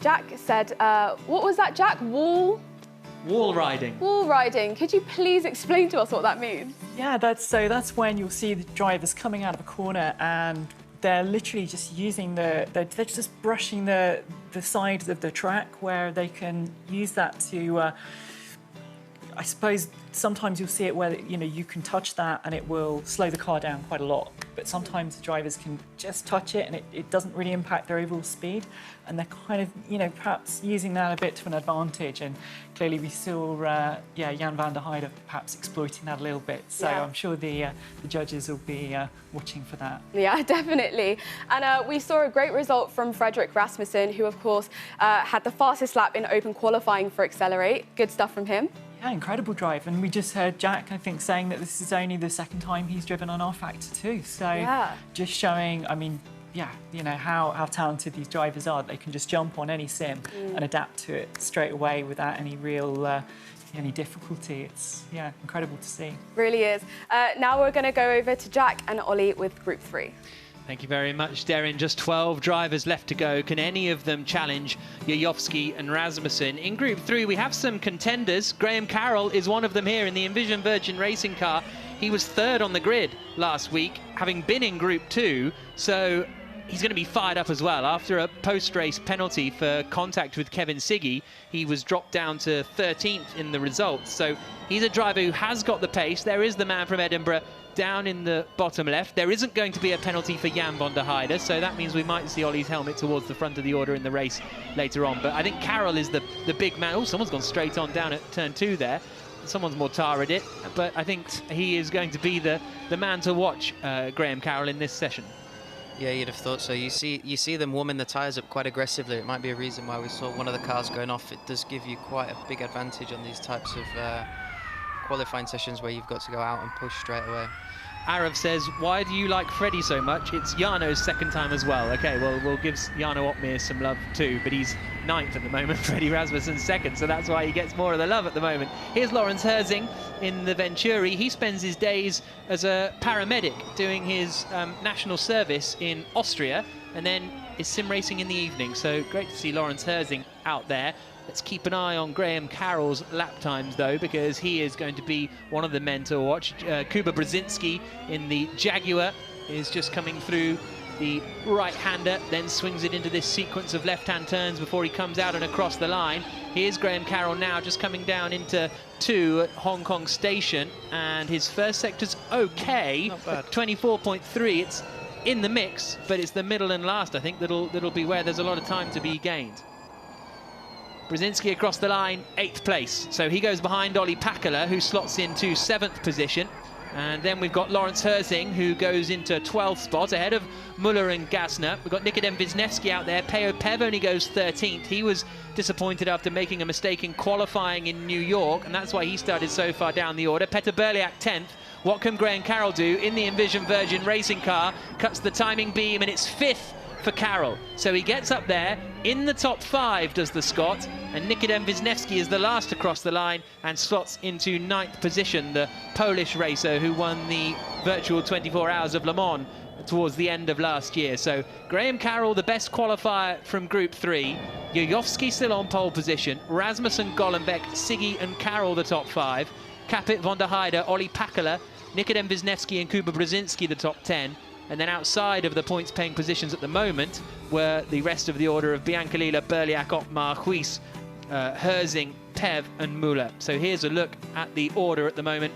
Jack said, what was that, Jack? Wall riding. Wall riding. Could you please explain to us what that means? Yeah, that's when you'll see the drivers coming out of a corner and they're literally just using they're just brushing the sides of the track, where they can use that to, I suppose sometimes you'll see it where, you know, you can touch that and it will slow the car down quite a lot. But sometimes the drivers can just touch it and it doesn't really impact their overall speed. And they're kind of, you know, perhaps using that a bit to an advantage. And clearly we saw, Jan van der Heijden perhaps exploiting that a little bit. So Yeah. I'm sure the judges will be watching for that. Yeah, definitely. And we saw a great result from Fredrik Rasmussen, who of course had the fastest lap in open qualifying for Accelerate. Good stuff from him. Yeah, incredible drive. And we just heard Jack, I think, saying that this is only the second time he's driven on rFactor too. So Yeah. just showing, I mean, yeah, you know, how talented these drivers are. They can just jump on any sim and adapt to it straight away without any real any difficulty. It's, yeah, incredible to see. Really is. Now we're going to go over to Jack and Ollie with Group 3. Thank you very much, Darren. Just 12 drivers left to go. Can any of them challenge Yayovski and Rasmussen? In Group 3, we have some contenders. Graham Carroll is one of them here in the Envision Virgin Racing car. He was 3rd on the grid last week, having been in Group 2, so he's going to be fired up as well. After a post-race penalty for contact with Kevin Siggy, he was dropped down to 13th in the results. So he's a driver who has got the pace. There is the man from Edinburgh down in the bottom left. There isn't going to be a penalty for Jan van der Heijden, so that means we might see Ollie's helmet towards the front of the order in the race later on. But I think Carroll is the big man. Oh, someone's gone straight on down at turn 2 there. Someone's mortared it, but I think he is going to be the man to watch, Graham Carroll, in this session. Yeah, you'd have thought so. You see them warming the tyres up quite aggressively. It might be a reason why we saw one of the cars going off. It does give you quite a big advantage on these types of qualifying sessions where you've got to go out and push straight away. Arav says, why do you like Freddie so much? It's Jarno's second time as well. Okay, well, we'll give Jarno Opmeer some love too, but he's 9th at the moment. Freddie Rasmussen's 2nd, so that's why he gets more of the love at the moment. Here's Lorenz Herzing in the Venturi. He spends his days as a paramedic doing his national service in Austria, and then is sim racing in the evening. So great to see Lorenz Herzing out there. Let's keep an eye on Graham Carroll's lap times, though, because he is going to be one of the men to watch. Kuba Brzezinski in the Jaguar is just coming through the right-hander, then swings it into this sequence of left-hand turns before he comes out and across the line. Here's Graham Carroll now, just coming down into 2 at Hong Kong Station, and his first sector's okay. Not bad. 24.3. It's in the mix, but it's the middle and last, I think, that'll be where there's a lot of time to be gained. Brzezinski across the line, 8th place. So he goes behind Ollie Pakala, who slots into 7th position. And then we've got Lorenz Herzing, who goes into 12th spot, ahead of Muller and Gasner. We've got Nikodem Wisniewski out there. Pave only goes 13th. He was disappointed after making a mistake in qualifying in New York, and that's why he started so far down the order. Peter Berliak 10th. What can Graham Carroll do in the Envision Virgin Racing car? Cuts the timing beam, and it's 5th for Carroll. So he gets up there in the top 5, does the Scot, and Nikodem Wisniewski is the last across the line and slots into 9th position, the Polish racer who won the virtual 24 Hours of Le Mans towards the end of last year. So Graham Carroll, the best qualifier from Group 3, Yayovski still on pole position, Rasmussen, Gollenbeck, Siggy and Carroll the top 5, Capit, Van der Heijden, Ollie Pakala, Nikodem Wisniewski and Kuba Brzezinski the top 10. And then outside of the points-paying positions at the moment were the rest of the order of Biancalila, Berliak, Otmar, Huis, Herzing, Pev and Muller. So here's a look at the order at the moment.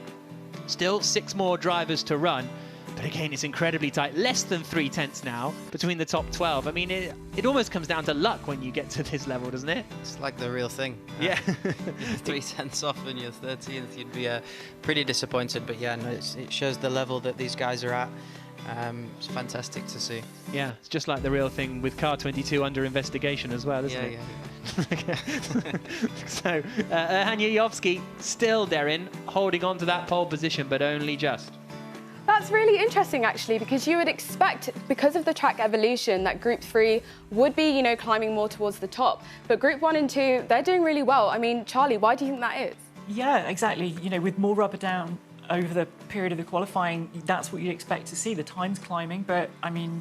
Still 6 more drivers to run. But again, it's incredibly tight. Less than 3/10 now between the top 12. I mean, it almost comes down to luck when you get to this level, doesn't it? It's like the real thing. Yeah. 3/10 off and you're 13th, you'd be pretty disappointed. But yeah, no, it shows the level that these guys are at. It's fantastic to see. Yeah, it's just like the real thing with Car 22 under investigation as well, isn't it? Yeah. So, Erhan Yayovski still, Darren, holding on to that pole position, but only just. That's really interesting, actually, because you would expect, because of the track evolution, that Group 3 would be, climbing more towards the top. But Group 1 and 2, they're doing really well. I mean, Charlie, why do you think that is? Yeah, exactly. With more rubber down over the period of the qualifying, that's what you'd expect to see. The time's climbing, but, I mean,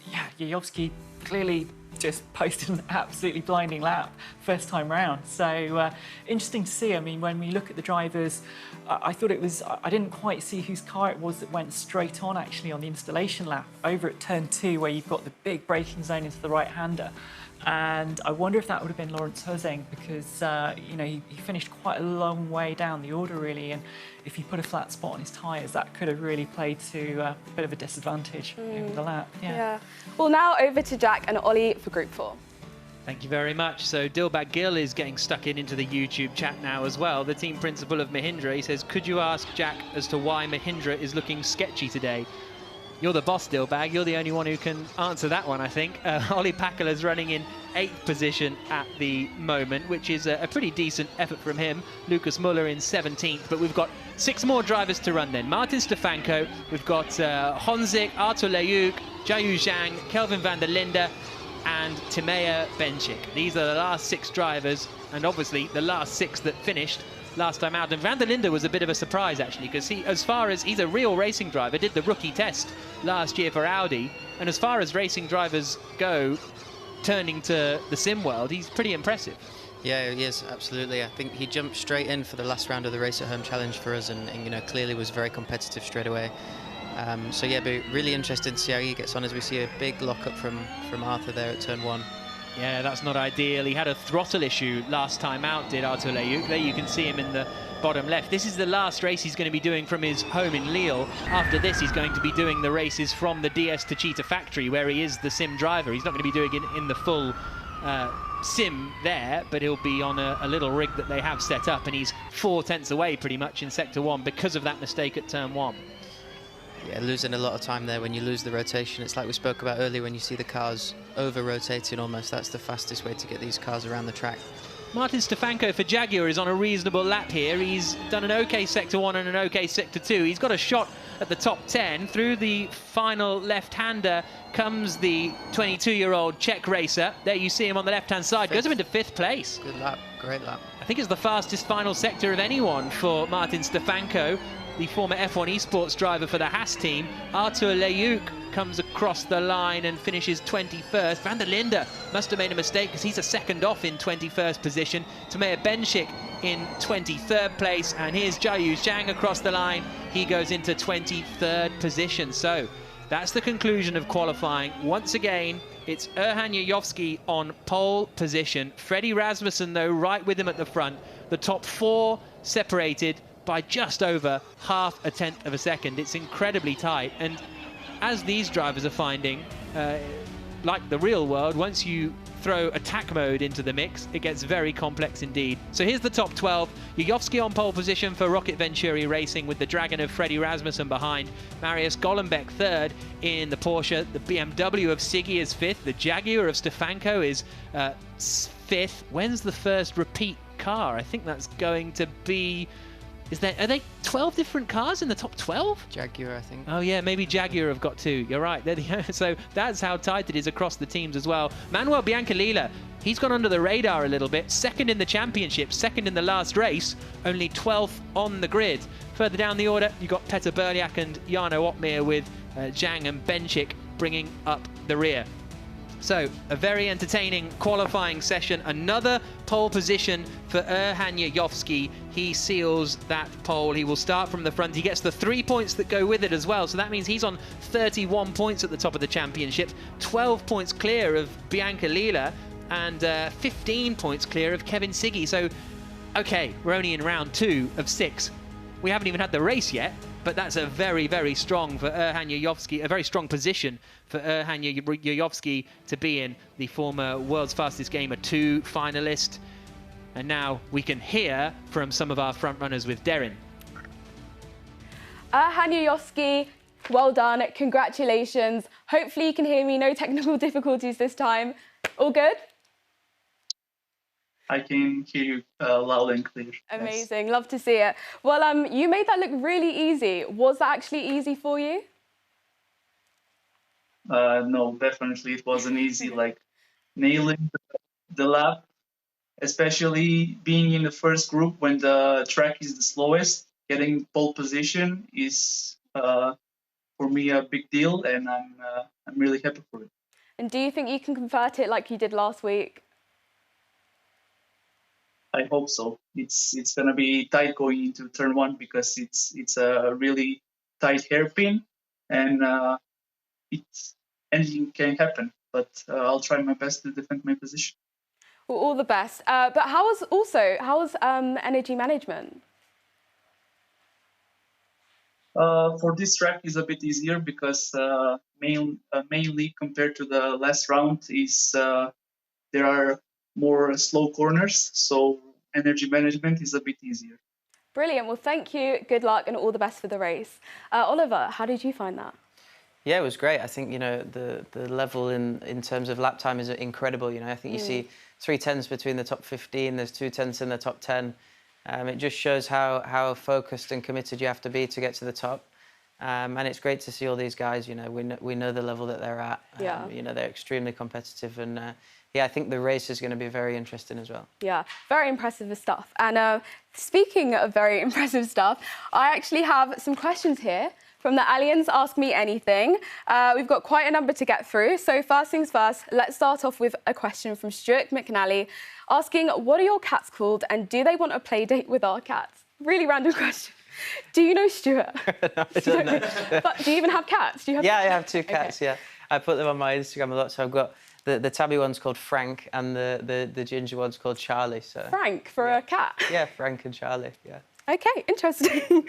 yeah, Yayovski clearly just posted an absolutely blinding lap first time round. So interesting to see. I mean, when we look at the drivers, I thought it was, I didn't quite see whose car it was that went straight on actually on the installation lap over at turn 2 where you've got the big braking zone into the right-hander. And I wonder if that would have been Lawrence Hosing because, he finished quite a long way down the order, really. And if he put a flat spot on his tyres, that could have really played to a bit of a disadvantage over the lap. Yeah. Well, now over to Jack and Ollie for Group 4. Thank you very much. So Dilbag Gill is getting stuck into the YouTube chat now as well. The team principal of Mahindra, he says, could you ask Jack as to why Mahindra is looking sketchy today? You're the boss, Dilbag. You're the only one who can answer that one, I think. Ollie Pakala's running in 8th position at the moment, which is a pretty decent effort from him. Lucas Muller in 17th, but we've got 6 more drivers to run then. Martin Stefanko, we've got Honzik, Artur Leyuk, Jiayu Zhang, Kelvin van der Linde, and Timea Benchik. These are the last 6 drivers, and obviously the last 6 that finished last time out. And van der Linde was a bit of a surprise, actually, because he's a real racing driver, did the rookie test last year for Audi, and as far as racing drivers go, turning to the sim world, he's pretty impressive. Yeah, he is, absolutely. I think he jumped straight in for the last round of the Race at Home Challenge for us and clearly was very competitive straight away. So yeah, but really interesting to see how he gets on as we see a big lock-up from Arthur there at turn 1. Yeah, that's not ideal. He had a throttle issue last time out, did Artur Leyuk. There you can see him in the bottom left. This is the last race he's going to be doing from his home in Lille. After this, he's going to be doing the races from the DS Techeetah factory, where he is the sim driver. He's not going to be doing it in the full sim there, but he'll be on a little rig that they have set up, and he's 4/10 away pretty much in Sector 1 because of that mistake at Turn 1. Yeah, losing a lot of time there when you lose the rotation. It's like we spoke about earlier when you see the cars over-rotating almost. That's the fastest way to get these cars around the track. Martin Stefanko for Jaguar is on a reasonable lap here. He's done an OK Sector 1 and an OK Sector 2. He's got a shot at the top 10. Through the final left-hander comes the 22-year-old Czech racer. There you see him on the left-hand side. Goes up into 5th place. Good lap, great lap. I think it's the fastest final sector of anyone for Martin Stefanko, the former F1 esports driver for the Haas team. Artur Leyuk comes across the line and finishes 21st. Van der Linde must have made a mistake because he's a second off in 21st position. Timea Benchik in 23rd place. And here's Jiayu Zhang across the line. He goes into 23rd position. So that's the conclusion of qualifying. Once again, it's Erhan Yayovski on pole position. Freddie Rasmussen, though, right with him at the front. The top 4 separated by just over half a tenth of a second. It's incredibly tight, and as these drivers are finding, like the real world, once you throw attack mode into the mix, it gets very complex indeed. So here's the top 12. Yayovski on pole position for Rocket Venturi Racing with the Dragon of Freddie Rasmussen behind. Marius Golombek 3rd in the Porsche. The BMW of Siggy is 5th. The Jaguar of Stefanko is 5th. When's the first repeat car? I think that's going to be... Are they 12 different cars in the top 12? Jaguar, I think. Oh yeah, maybe Jaguar have got 2. You're right. So that's how tight it is across the teams as well. Manuel Biancalila, he's gone under the radar a little bit. 2nd in the championship, 2nd in the last race, only 12th on the grid. Further down the order, you've got Petter Berliak and Jarno Opmeer with Zhang and Benchik bringing up the rear. So, a very entertaining qualifying session. Another pole position for Erhan Yayovski. He seals that pole. He will start from the front. He gets the 3 points that go with it as well. So that means he's on 31 points at the top of the championship, 12 points clear of Biancalila, and 15 points clear of Kevin Siggy. So, okay, we're only in round 2 of 6. We haven't even had the race yet, but that's a very, very strong for Erhan Yayovski, a very strong position for Erhan Yayovski to be in, the former World's Fastest Gamer 2 finalist. And now we can hear from some of our front runners with Derin. Erhan Yayovski, well done, congratulations. Hopefully you can hear me, no technical difficulties this time. All good? I can hear you loud and clear. Amazing, love to see it. Well, you made that look really easy. Was that actually easy for you? No, definitely it wasn't easy. Like nailing the lap, especially being in the first group when the track is the slowest, getting pole position is for me a big deal, and I'm really happy for it. And do you think you can convert it like you did last week? I hope so. It's gonna be tight going into turn 1 because it's a really tight hairpin, and anything can happen. But I'll try my best to defend my position. Well, all the best. But how's energy management? For this track is a bit easier because mainly compared to the last round is there are more slow corners, so energy management is a bit easier. Brilliant. Well, thank you. Good luck and all the best for the race. Oliver, how did you find that? Yeah, it was great. I think, you know, the level in terms of lap time is incredible. You know, I think you see 3 tenths between the top 15, there's 2 tenths in the top 10. It just shows how focused and committed you have to be to get to the top. And it's great to see all these guys, you know, we know the level that they're at. You know, they're extremely competitive, and yeah, I think the race is going to be very interesting as well. Yeah, very impressive stuff. And speaking of very impressive stuff, I actually have some questions here from the Allianz Ask Me Anything. We've got quite a number to get through. So first things first, let's start off with a question from Stuart McNally asking, what are your cats called and do they want a play date with our cats? Really random question. Do you know Stuart? No, I don't know. But do you even have cats? Do you have I have 2 cats, yeah. I put them on my Instagram a lot, so I've got the tabby one's called Frank and the ginger one's called Charlie. So Frank for a cat? Yeah, Frank and Charlie, yeah. Okay, interesting.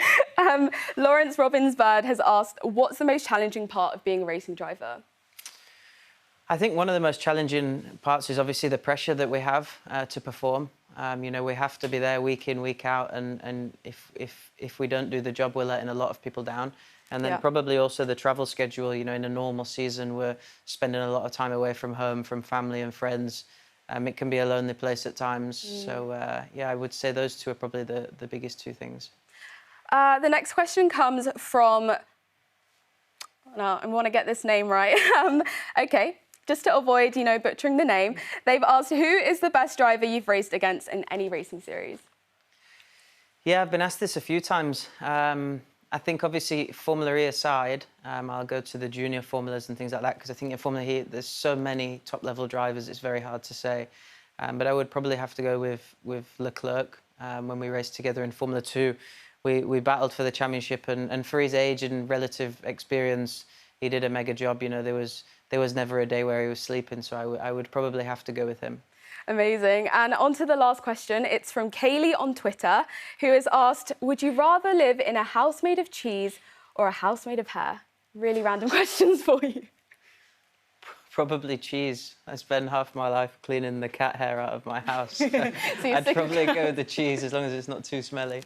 Lawrence Robbinsbird has asked, what's the most challenging part of being a racing driver? I think one of the most challenging parts is obviously the pressure that we have to perform. You know, we have to be there week in, week out, and if we don't do the job, we're letting a lot of people down. And then probably also the travel schedule. You know, in a normal season, we're spending a lot of time away from home, from family and friends. It can be a lonely place at times. So, yeah, I would say those 2 are probably the biggest 2 things. The next question comes from... No, I want to get this name right. Okay, just to avoid, you know, butchering the name, they've asked, who is the best driver you've raced against in any racing series? Yeah, I've been asked this a few times. I think, obviously, Formula E aside, I'll go to the junior formulas and things like that, because I think in Formula E, there's so many top-level drivers, it's very hard to say. But I would probably have to go with Leclerc. When we raced together in Formula 2, we battled for the championship, and for his age and relative experience, he did a mega job. You know, there was never a day where he was sleeping, so I would probably have to go with him. Amazing. And on to the last question. It's from Kaylee on Twitter, who has asked, would you rather live in a house made of cheese or a house made of hair? Really random questions for you. Probably cheese. I spend half my life cleaning the cat hair out of my house. So So I'd probably go with the cheese as long as it's not too smelly.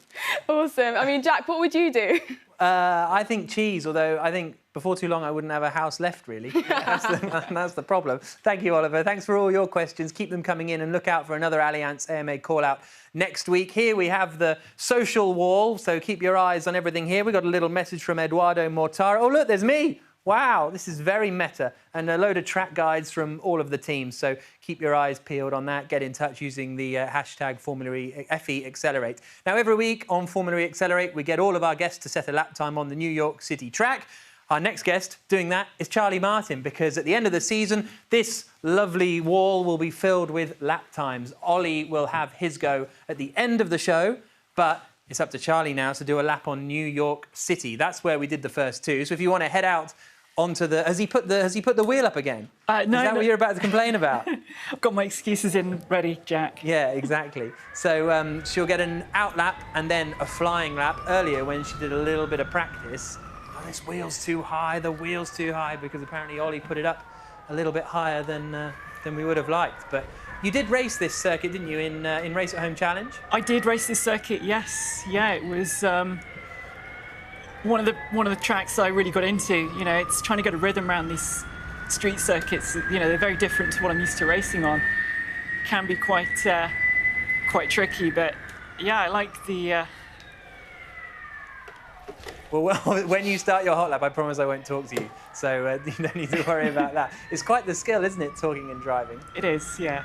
Awesome. I mean, Jack, what would you do? I think cheese, although I think before too long I wouldn't have a house left, really. That's the problem. Thank you, Oliver. Thanks for all your questions. Keep them coming in and look out for another Allianz AMA call-out next week. Here we have the social wall, so keep your eyes on everything here. We got a little message from Eduardo Mortara. Oh, look, there's me. Wow, this is very meta, and a load of track guides from all of the teams. So keep your eyes peeled on that. Get in touch using the hashtag Formula E FE Accelerate. Now, every week on Formula E Accelerate, we get all of our guests to set a lap time on the New York City track. Our next guest doing that is Charlie Martin, because at the end of the season, this lovely wall will be filled with lap times. Ollie will have his go at the end of the show, but it's up to Charlie now to do a lap on New York City. That's where we did the first 2. So if you want to head out onto the... Has he put the wheel up again? No, Is that what you're about to complain about? I've got my excuses in ready, Jack. Yeah, exactly. So she'll get an out lap and then a flying lap earlier when she did a little bit of practice. Oh, this wheel's too high, the wheel's too high, because apparently Ollie put it up a little bit higher than we would have liked. But you did race this circuit, didn't you, in Race at Home Challenge? I did race this circuit, yes. Yeah, it was one of the tracks I really got into. You know, it's trying to get a rhythm around these street circuits. You know, they're very different to what I'm used to racing on. Can be quite tricky, but yeah, I like the. Well, when you start your hot lap, I promise I won't talk to you, so you don't need to worry about that. It's quite the skill, isn't it, talking and driving? It is, yeah.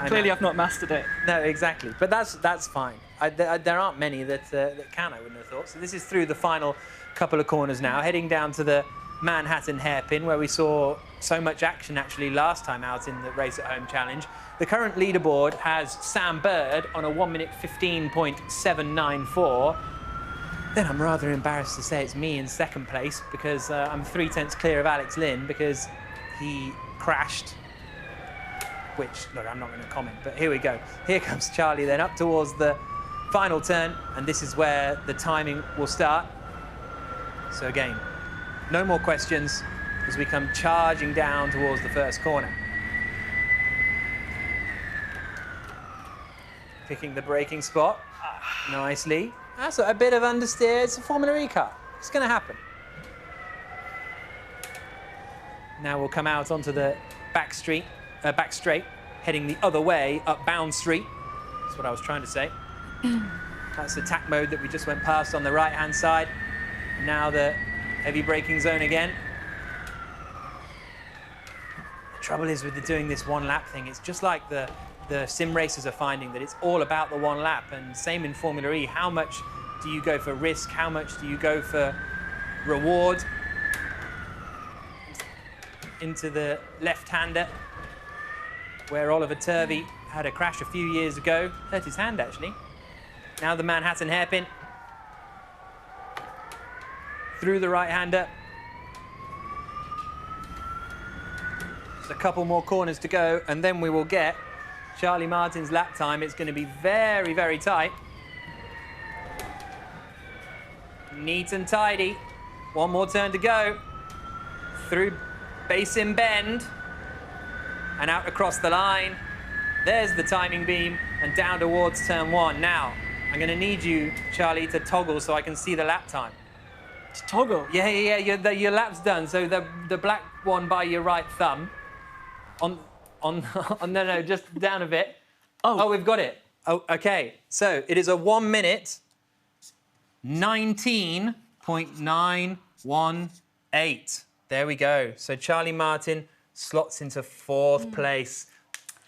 Clearly, I've not mastered it. No, exactly, but that's fine. There aren't many that can, I wouldn't have thought. So this is through the final couple of corners now, heading down to the Manhattan hairpin, where we saw so much action actually last time out in the Race at Home Challenge. The current leaderboard has Sam Bird on a 1 minute 15.794. Then I'm rather embarrassed to say it's me in second place, because I'm 3/10 clear of Alex Lynn because he crashed. Which, look, I'm not going to comment, but here we go. Here comes Charlie then up towards the final turn, and this is where the timing will start. So again, no more questions as we come charging down towards the first corner. Picking the braking spot nicely. That's a bit of understeer. It's a Formula E car. It's going to happen. Now we'll come out onto the back straight, heading the other way up Bound Street. That's what I was trying to say. That's the tack mode that we just went past on the right-hand side. Now the heavy braking zone again. The trouble is with doing this one lap thing, it's just like the sim racers are finding that it's all about the one lap, and same in Formula E. How much do you go for risk? How much do you go for reward? Into the left-hander, where Oliver Turvey had a crash a few years ago. Hurt his hand, actually. Now the Manhattan hairpin. Through the right-hander. Just a couple more corners to go, and then we will get Charlie Martin's lap time. It's going to be very, very tight. Neat and tidy. One more turn to go. Through Basin Bend. And out across the line. There's the timing beam, and down towards turn 1. Now, I'm going to need you, Charlie, to toggle so I can see the lap time. To toggle? Yeah. Your lap's done. So the black one by your right thumb. No, just down a bit. Oh, we've got it. Oh, okay. So it is a 1 minute 19.918. There we go. So Charlie Martin slots into 4th place.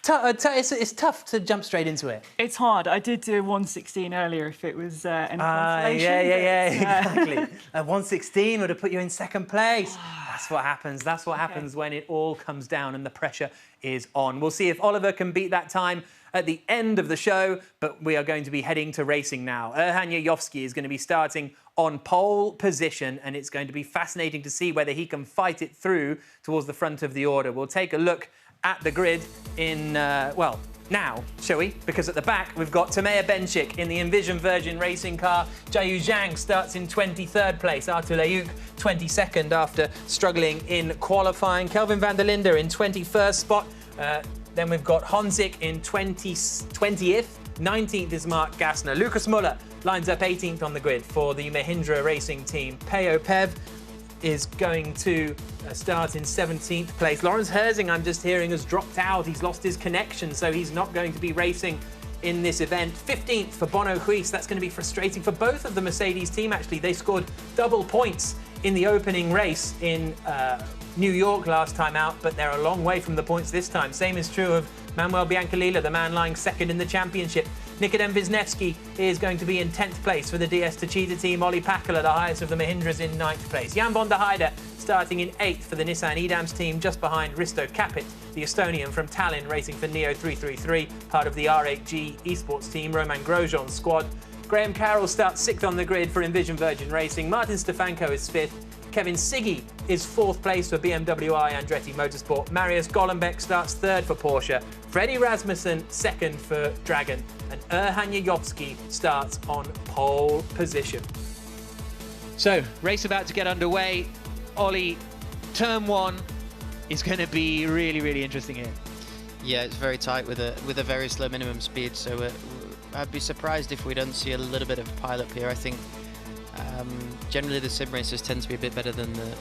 It's tough to jump straight into it. It's hard. I did do a 1:16 earlier if it was any consolation. Yeah, exactly. 1:16 would have put you in 2nd place. That's what happens. That's what happens when it all comes down and the pressure is on. We'll see if Oliver can beat that time at the end of the show, but we are going to be heading to racing now. Erhan Yayovski is going to be starting on pole position, and it's going to be fascinating to see whether he can fight it through towards the front of the order. We'll take a look at the grid in, well, now, shall we? Because at the back, we've got Tameya Benchik in the Envision Virgin Racing car. Jiayu Zhang starts in 23rd place. Artur Leuk, 22nd after struggling in qualifying. Kelvin van der Linde in 21st spot. Then we've got Honzik in 20th. 19th is Mark Gassner. Lucas Muller lines up 18th on the grid for the Mahindra Racing team. Pave is going to start in 17th place. Lawrence Herzing, I'm just hearing, has dropped out. He's lost his connection, so he's not going to be racing in this event. 15th for Bono Huis. That's going to be frustrating for both of the Mercedes team, actually. They scored double points in the opening race in New York last time out, but they're a long way from the points this time. Same is true of Manuel Biancalila, the man lying 2nd in the championship. Nikodem Wisniewski is going to be in 10th place for the DS Techeetah team. Olli Pakala, the highest of the Mahindras, in 9th place. Jan van der Heide starting in 8th for the Nissan Edams team, just behind Risto Capit, the Estonian from Tallinn, racing for Neo 333, part of the R8G esports team. Roman Grosjean's squad. Graham Carroll starts 6th on the grid for Envision Virgin Racing. Martin Stefanko is 5th. Kevin Siggy is 4th place for BMW I Andretti Motorsport. Marius Golombek starts 3rd for Porsche. Freddie Rasmussen 2nd for Dragon. And Erhan Yayovsky starts on pole position. So, race about to get underway. Ollie, turn 1 is going to be really, really interesting here. Yeah, it's very tight with a very slow minimum speed, so I'd be surprised if we don't see a little bit of a pile-up here. I think generally the sim racers tend to be a bit better than the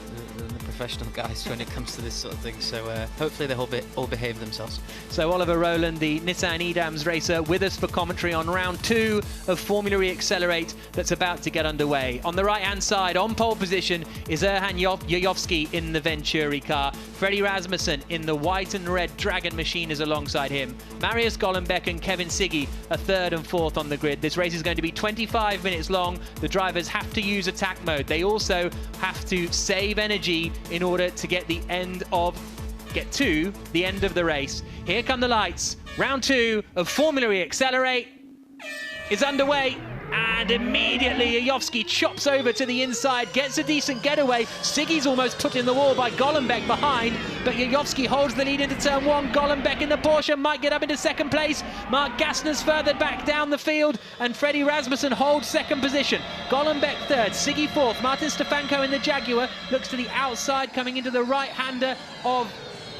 professional guys when it comes to this sort of thing, so hopefully they'll all behave themselves. So Oliver Roland, the Nissan Edams racer, with us for commentary on round 2 of Formula E Accelerate that's about to get underway. On the right-hand side, on pole position, is Erhan Yayovsky in the Venturi car. Freddie Rasmussen in the white and red Dragon machine is alongside him. Marius Golombek and Kevin Siggy are 3rd and 4th on the grid. This race is going to be 25 minutes long. The drivers have to use attack mode. They also have to save energy in order to get to the end of the race. Here come the lights. Round 2 of Formula E Accelerate is underway. And immediately Yayovsky chops over to the inside, gets a decent getaway. Siggy's almost put in the wall by Golombek behind, but Yayovsky holds the lead into turn 1. Golombek in the Porsche might get up into 2nd place. Mark Gassner's further back down the field, and Freddie Rasmussen holds 2nd position. Golombek 3rd, Siggy 4th. Martin Stefanko in the Jaguar looks to the outside, coming into the right-hander of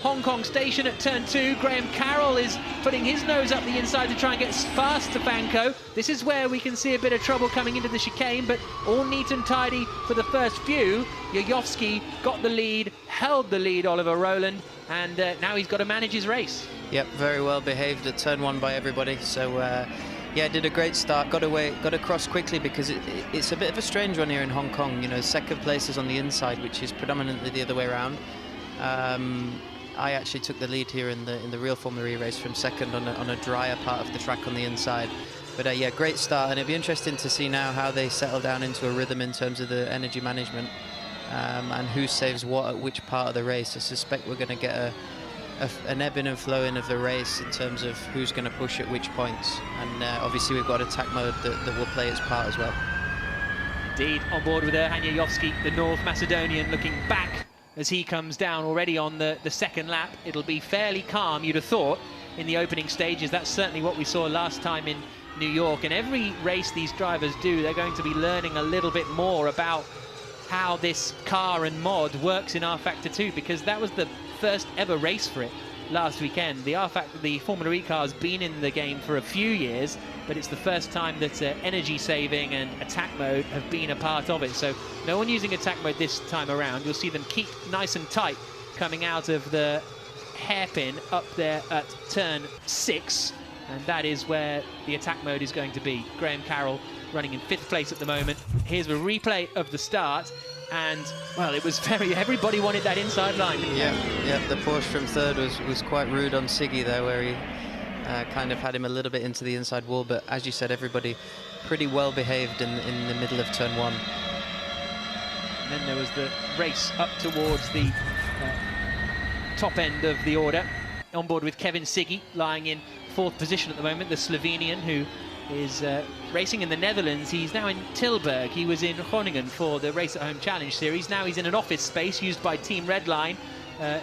Hong Kong Station at turn 2. Graham Carroll is putting his nose up the inside to try and get past Stefanko. This is where we can see a bit of trouble coming into the chicane, but all neat and tidy for the first few. Yayovsky got the lead, held the lead, Oliver Roland, and now he's got to manage his race. Yep, very well behaved at turn 1 by everybody. So yeah, did a great start, got across quickly because it's a bit of a strange one here in Hong Kong. You know, 2nd place is on the inside, which is predominantly the other way around. I actually took the lead here in the real Formula E race from 2nd on a drier part of the track on the inside. But yeah, great start, and it'd be interesting to see now how they settle down into a rhythm in terms of the energy management and who saves what at which part of the race. I suspect we're going to get an ebbing and flowing of the race in terms of who's going to push at which points. And obviously we've got attack mode that will play its part as well. Indeed, on board with Erhan Yayovsky, the North Macedonian, looking back as he comes down already on the 2nd lap. It'll be fairly calm, you'd have thought, in the opening stages. That's certainly what we saw last time in New York. And every race these drivers do, they're going to be learning a little bit more about how this car and mod works in rFactor 2, because that was the first ever race for it last weekend. The rFactor, the Formula E car, has been in the game for a few years, but it's the first time that energy saving and attack mode have been a part of it. So no one using attack mode this time around. You'll see them keep nice and tight coming out of the hairpin up there at turn 6, and that is where the attack mode is going to be. Graham Carroll running in 5th place at the moment. Here's a replay of the start, and well, it was everybody wanted that inside line. Yeah, the Porsche from 3rd was quite rude on Siggy there, where he kind of had him a little bit into the inside wall, but as you said, everybody pretty well behaved in the middle of turn 1. And then there was the race up towards the top end of the order, on board with Kevin Siggy lying in 4th position at the moment, the Slovenian who is racing in the Netherlands. He's now in Tilburg. He was in Groningen for the Race at Home Challenge Series. Now he's in an office space used by Team Redline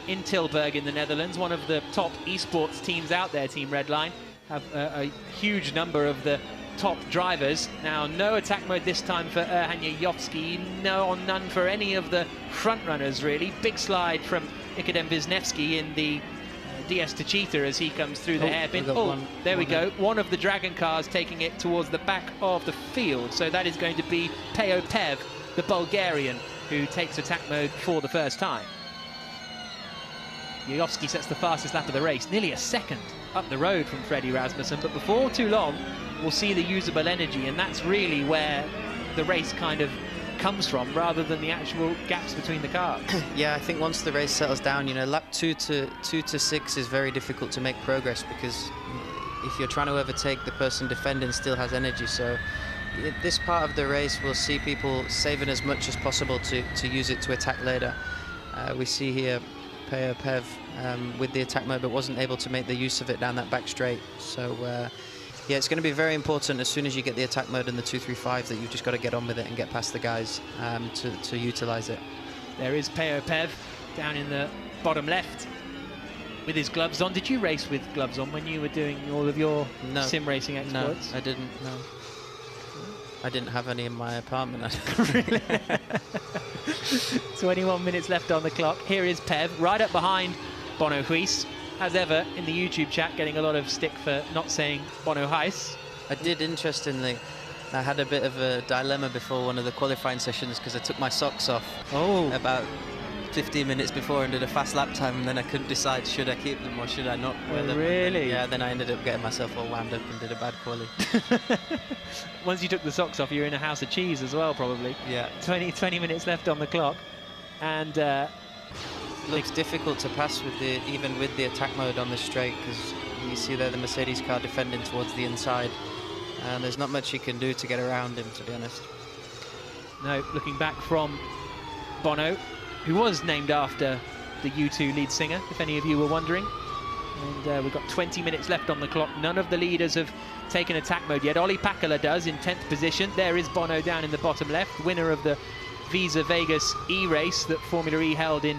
in Tilburg in the Netherlands, one of the top esports teams out there. Team Redline have a huge number of the top drivers. Now, no attack mode this time for Erhan Yayovsky, none for any of the front runners really. Big slide from Ikadem Wisniewski in the DS to Cheetah as he comes through the hairpin. There we go. One of the Dragon cars taking it towards the back of the field. So that is going to be Pave, the Bulgarian, who takes attack mode for the first time. Yayovsky sets the fastest lap of the race, nearly a 2nd up the road from Freddie Rasmussen, but before too long we'll see the usable energy, and that's really where the race kind of comes from, rather than the actual gaps between the cars. Yeah, I think once the race settles down, you know, lap 2 to 6 is very difficult to make progress, because if you're trying to overtake, the person defending still has energy. So this part of the race, we'll see people saving as much as possible to use it to attack later. We see here Pev with the attack mode, but wasn't able to make the use of it down that back straight. So yeah, it's going to be very important as soon as you get the attack mode and the 2-3-5 that you've just got to get on with it and get past the guys to utilize it. There is Pave down in the bottom left with his gloves on. Did you race with gloves on when you were doing all of your sim racing exploits? No, I didn't, no. I didn't have any in my apartment. 21 minutes left on the clock. Here is Pev, right up behind Bono Huis. As ever, in the YouTube chat, getting a lot of stick for not saying Bono Huis. I did, interestingly. I had a bit of a dilemma before one of the qualifying sessions because I took my socks off about 15 minutes before and did a fast lap time, and then I couldn't decide should I keep them or should I not wear them. Really? Yeah, then I ended up getting myself all wound up and did a bad quali. Once you took the socks off, you were in a house of cheese as well, probably. Yeah. 20 minutes left on the clock. And looks difficult to pass with even with the attack mode on the straight, because you see there the Mercedes car defending towards the inside, and there's not much you can do to get around him, to be honest. No, looking back from Bono, who was named after the U2 lead singer, if any of you were wondering. And we've got 20 minutes left on the clock. None of the leaders have taken attack mode yet. Olli Pakala does in 10th position. There is Bono down in the bottom left, winner of the Visa Vegas E race that Formula E held in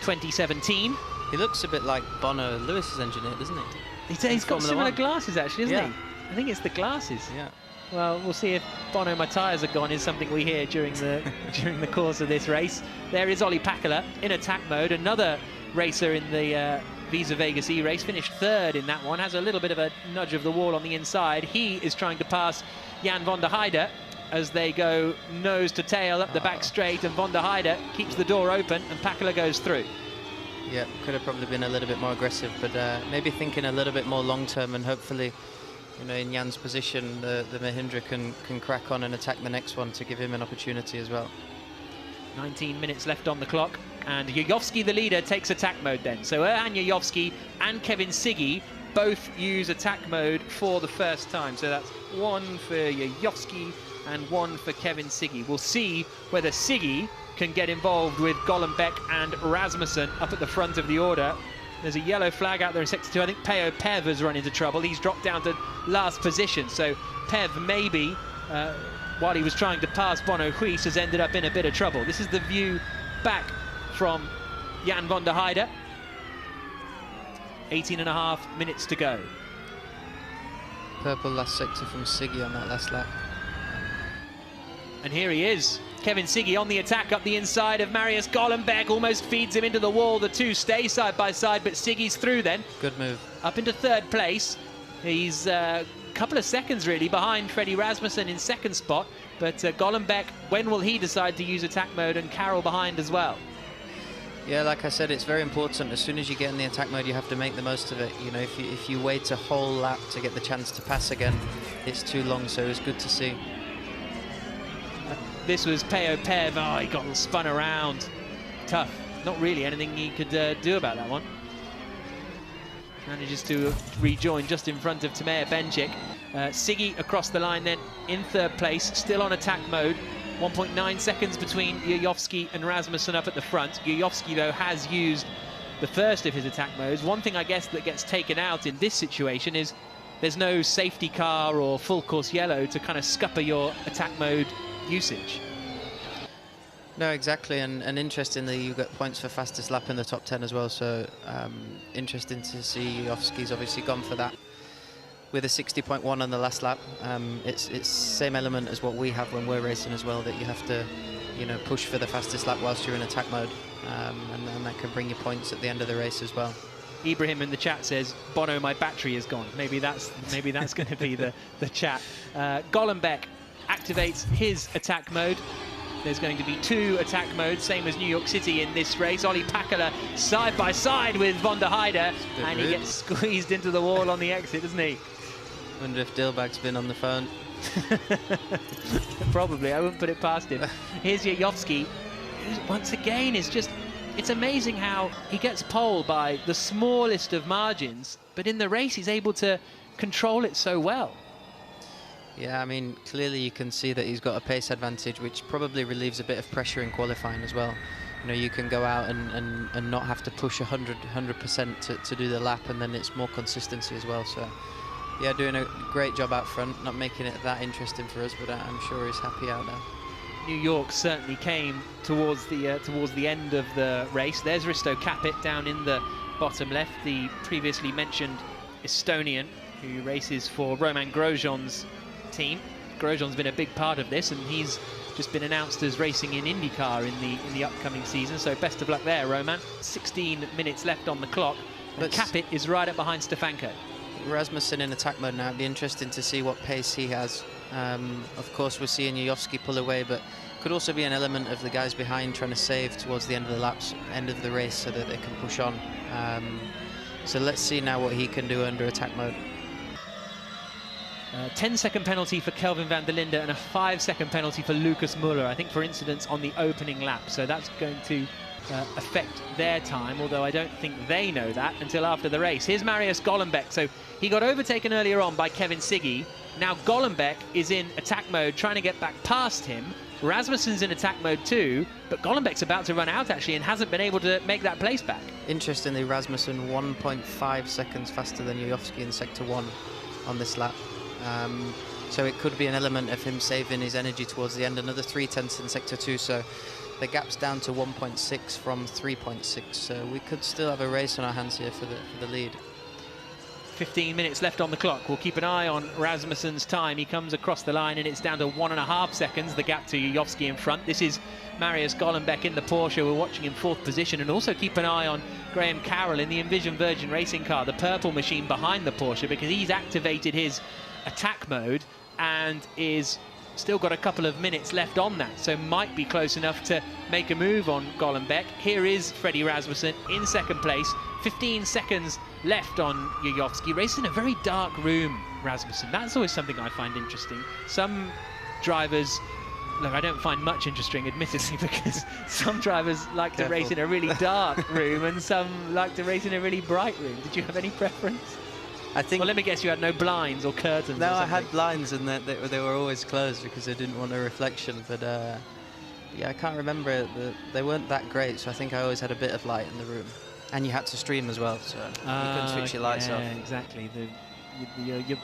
2017. He looks a bit like Bono, Lewis's engineer, doesn't he? He's got similar glasses, actually, isn't he? I think it's the glasses. Yeah. Well, we'll see if Bono, my tyres are gone, is something we hear during the during the course of this race. There is Olli Pakala in attack mode, another racer in the Visa Vegas E race, finished third in that one, has a little bit of a nudge of the wall on the inside. He is trying to pass Jan van der Heijden as they go nose to tail up the back straight, and van der Heijden keeps the door open and Pakala goes through. Yeah, could have probably been a little bit more aggressive, but maybe thinking a little bit more long term, and hopefully, you know, in Jan's position, the Mahindra can crack on and attack the next one to give him an opportunity as well. 19 minutes left on the clock, and Jajovski, the leader, takes attack mode then. So Erhan Jajovski and Kevin Siggy both use attack mode for the first time. So that's one for Jajovski and one for Kevin Siggy. We'll see whether Siggy can get involved with Golombek and Rasmussen up at the front of the order. There's a yellow flag out there in sector 2. I think Pev has run into trouble. He's dropped down to last position. So Pev maybe, while he was trying to pass Bono Huis, has ended up in a bit of trouble. This is the view back from Jan van der Heijden. 18.5 minutes to go. Purple last sector from Siggy on that last lap. And here he is. Kevin Siggy on the attack up the inside of Marius Golombek, almost feeds him into the wall. The two stay side by side, but Siggy's through then. Good move. Up into third place. He's a couple of seconds really behind Freddie Rasmussen in second spot, but Golombek, when will he decide to use attack mode, and Carroll behind as well? Yeah, like I said, it's very important. As soon as you get in the attack mode, you have to make the most of it. You know, if you wait a whole lap to get the chance to pass again, it's too long, so it's good to see. This was Pev. Oh, he got spun around. Tough. Not really anything he could do about that one. Manages to rejoin just in front of Tamer Benchik. Siggy across the line then in third place, still on attack mode. 1.9 seconds between Jajovski and Rasmussen up at the front. Jajovski, though, has used the first of his attack modes. One thing, I guess, that gets taken out in this situation is there's no safety car or full course yellow to kind of scupper your attack mode usage. No, exactly, and interestingly, you got points for fastest lap in the top 10 as well, so interesting to see. Jajovski's obviously gone for that with a 60.1 on the last lap. It's same element as what we have when we're racing as well, that you have to, you know, push for the fastest lap whilst you're in attack mode, and that can bring you points at the end of the race as well. Ibrahim in the chat says, Bono, my battery is gone. Maybe that's going to be the chat. Golombek activates his attack mode. There's going to be two attack modes, same as New York City in this race. Olli Pakala side by side with van der Heijden, and he gets squeezed into the wall on the exit, doesn't he? Wonder if Dilbag's been on the phone. Probably, I wouldn't put it past him. Here's Jajovski, who once again is just, it's amazing how he gets pole by the smallest of margins, but in the race he's able to control it so well. Yeah, I mean, clearly you can see that he's got a pace advantage, which probably relieves a bit of pressure in qualifying as well. You know, you can go out and not have to push 100% to do the lap, and then it's more consistency as well. So, yeah, doing a great job out front, not making it that interesting for us, but I'm sure he's happy out there. New York certainly came towards the end of the race. There's Risto Capit down in the bottom left, the previously mentioned Estonian who races for Roman Grosjean's team. Grosjean's been a big part of this, and he's just been announced as racing in IndyCar in the upcoming season. So best of luck there, Roman. 16 minutes left on the clock, and Capit is right up behind Stefanko. Rasmussen in attack mode now. It'd be interesting to see what pace he has. Of course, we're seeing Yovsky pull away, but could also be an element of the guys behind trying to save towards the end of the laps, end of the race, so that they can push on. So let's see now what he can do under attack mode. 10-second penalty for Kelvin van der Linde and a 5-second penalty for Lucas Muller, I think, for incidents on the opening lap. So that's going to affect their time, although I don't think they know that until after the race. Here's Marius Golombek. So he got overtaken earlier on by Kevin Siggy. Now Golombek is in attack mode, trying to get back past him. Rasmussen's in attack mode too, but Golombek's about to run out actually and hasn't been able to make that place back. Interestingly, Rasmussen 1.5 seconds faster than Yovsky in Sector 1 on this lap. So it could be an element of him saving his energy towards the end. Another 0.3 in Sector 2, so the gap's down to 1.6 from 3.6. So we could still have a race on our hands here for the lead. 15 minutes left on the clock. We'll keep an eye on Rasmussen's time. He comes across the line and it's down to 1.5 seconds, the gap to Yovsky in front. This is Marius Golombek in the Porsche. We're watching in 4th position, and also keep an eye on Graham Carroll in the Envision Virgin racing car, the purple machine behind the Porsche, because he's activated his attack mode and is still got a couple of minutes left on that, so might be close enough to make a move on Golombek. Here is Freddie Rasmussen in 2nd place, 15 seconds left on Yovsky. Racing in a very dark room, Rasmussen. That's always something I find interesting. Some drivers, look, I don't find much interesting, admittedly, because some drivers like to race in a really dark room and some like to race in a really bright room. Did you have any preference? I think. Well, let me guess, you had no blinds or curtains. No, I had blinds, and they were always closed because I didn't want a reflection. But yeah, I can't remember. They weren't that great, so I think I always had a bit of light in the room. And you had to stream as well, so you couldn't switch your lights off. Yeah, exactly.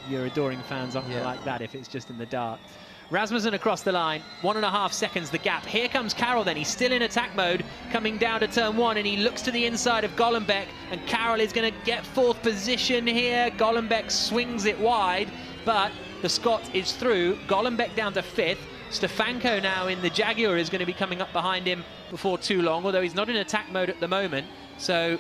Your adoring fans aren't like that if it's just in the dark. Rasmussen across the line, 1.5 seconds the gap. Here comes Carroll then, he's still in attack mode, coming down to turn 1, and he looks to the inside of Golombek, and Carroll is going to get 4th position here. Golombek swings it wide, but the Scot is through. Golombek down to 5th. Stefanko now in the Jaguar is going to be coming up behind him before too long, although he's not in attack mode at the moment. So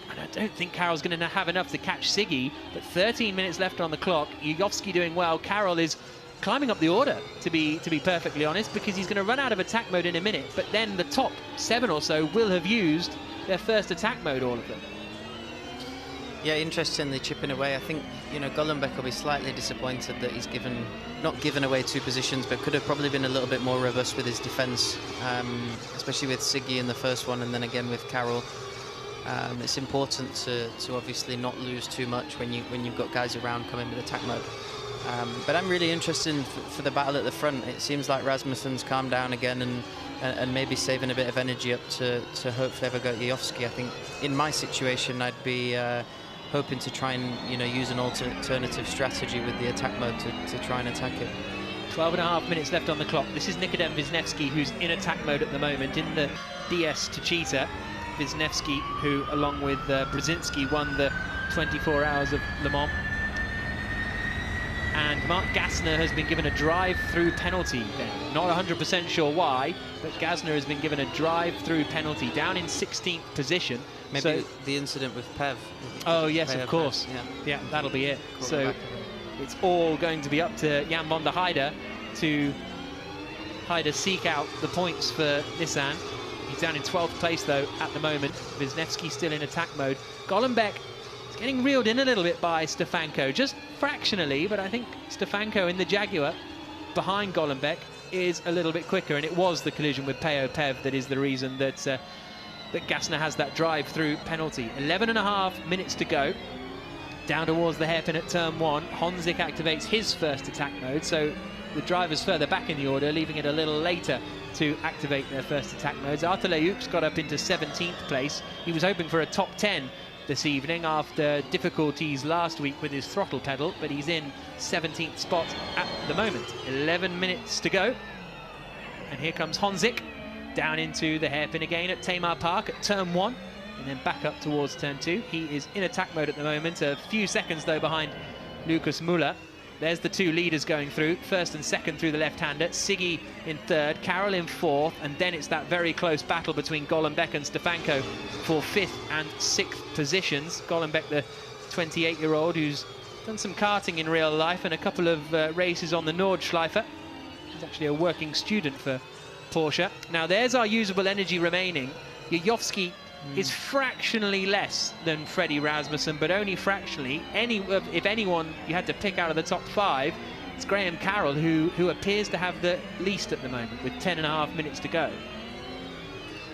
I don't think Carroll's going to have enough to catch Siggy, but 13 minutes left on the clock. Yovsky doing well. Carroll is climbing up the order, to be perfectly honest, because he's going to run out of attack mode in a minute, but then the top 7 or so will have used their first attack mode, all of them. Yeah, interestingly, chipping away. I think, you know, Golombek will be slightly disappointed that he's not given away 2 positions, but could have probably been a little bit more robust with his defence, especially with Siggy in the first one, and then again with Carroll. It's important to obviously not lose too much when you've got guys around coming with attack mode. But I'm really interested for the battle at the front. It seems like Rasmussen's calmed down again and maybe saving a bit of energy up to hopefully have a go at Yovsky. I think in my situation I'd be hoping to try and, you know, use an alternative strategy with the attack mode to try and attack it. 12.5 minutes left on the clock. This is Nikodem Wisniewski, who's in attack mode at the moment in the DS Techeetah. Wisniewski, who along with Brzezinski won the 24 Hours of Le Mans. And Mark Gassner has been given a drive-through penalty then. Not 100% sure why, but Gassner has been given a drive-through penalty down in 16th position. Maybe so, the incident with Pev. Oh, yes, of course. Yeah, that'll be it. So it's all going to be up to Jan van der Heide to seek out the points for Nissan. He's down in 12th place, though, at the moment. Wisniewski still in attack mode. Golombek is getting reeled in a little bit by Stefanko, just fractionally, but I think Stefanko in the Jaguar behind Golombek is a little bit quicker, and it was the collision with Pev that is the reason that Gassner has that drive-through penalty. 11.5 minutes to go. Down towards the hairpin at turn 1. Honzik activates his first attack mode, so the drivers further back in the order, leaving it a little later to activate their first attack modes. Arthur Leyux got up into 17th place. He was hoping for a top 10 this evening after difficulties last week with his throttle pedal, but he's in 17th spot at the moment. 11 minutes to go. And here comes Honzik down into the hairpin again at Tamar Park at turn 1, and then back up towards turn 2. He is in attack mode at the moment, a few seconds though behind Lucas Müller. There's the two leaders going through, first and second through the left-hander. Siggy in third, Carroll in fourth, and then it's that very close battle between Golombek and Stefanko for 5th and 6th positions. Golombek, the 28-year-old who's done some karting in real life and a couple of races on the Nordschleife. He's actually a working student for Porsche. Now there's our usable energy remaining. Yajovski is fractionally less than Freddie Rasmussen, but only fractionally. If anyone you had to pick out of the top 5, it's Graham Carroll, who appears to have the least at the moment, with 10.5 minutes to go.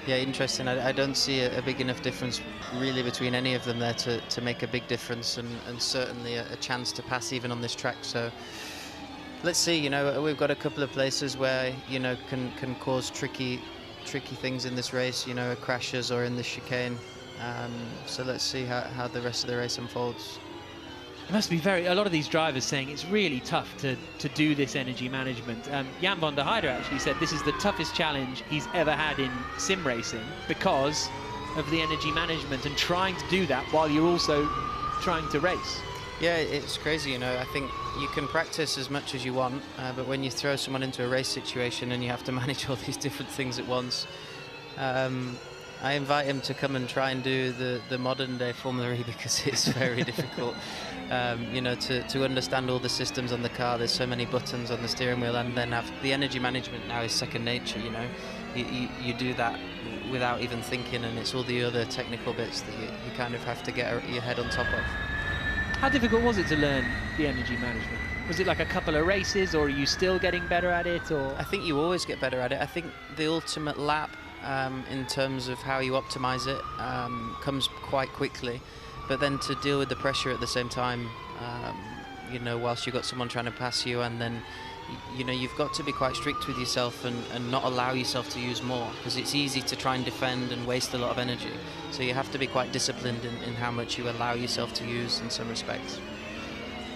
Yeah, interesting. I don't see a big enough difference really between any of them there to make a big difference, and certainly a chance to pass even on this track. So let's see. You know, we've got a couple of places where, you know, can cause tricky things in this race, you know, crashes or in the chicane. So let's see how the rest of the race unfolds. It must be a lot of these drivers saying it's really tough to do this energy management. Jan van der Heijden actually said this is the toughest challenge he's ever had in sim racing because of the energy management and trying to do that while you're also trying to race. Yeah, it's crazy, you know. I think you can practice as much as you want, but when you throw someone into a race situation and you have to manage all these different things at once, I invite him to come and try and do the modern day Formula E because it's very difficult. You know, to understand all the systems on the car. There's so many buttons on the steering wheel, and then have the energy management now is second nature. You know, you do that without even thinking, and it's all the other technical bits that you kind of have to get your head on top of. How difficult was it to learn the energy management? Was it like a couple of races, or are you still getting better at it? Or I think you always get better at it. I think the ultimate lap, in terms of how you optimize it, comes quite quickly. But then to deal with the pressure at the same time, you know, whilst you've got someone trying to pass you, and then, you know, you've got to be quite strict with yourself and not allow yourself to use more, because it's easy to try and defend and waste a lot of energy. So you have to be quite disciplined in how much you allow yourself to use in some respects.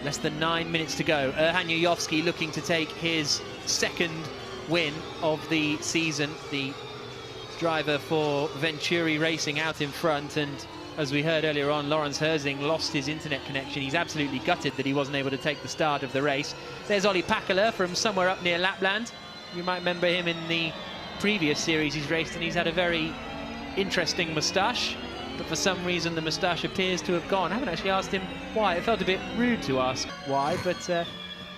Less than 9 minutes to go. Erhan Yajovski looking to take his second win of the season. The driver for Venturi Racing out in front, and as we heard earlier on, Lawrence Herzing lost his internet connection. He's absolutely gutted that he wasn't able to take the start of the race. There's Olli Pakala from somewhere up near Lapland. You might remember him in the previous series he's raced, and he's had a very interesting moustache, but for some reason the moustache appears to have gone. I haven't actually asked him why. It felt a bit rude to ask why, but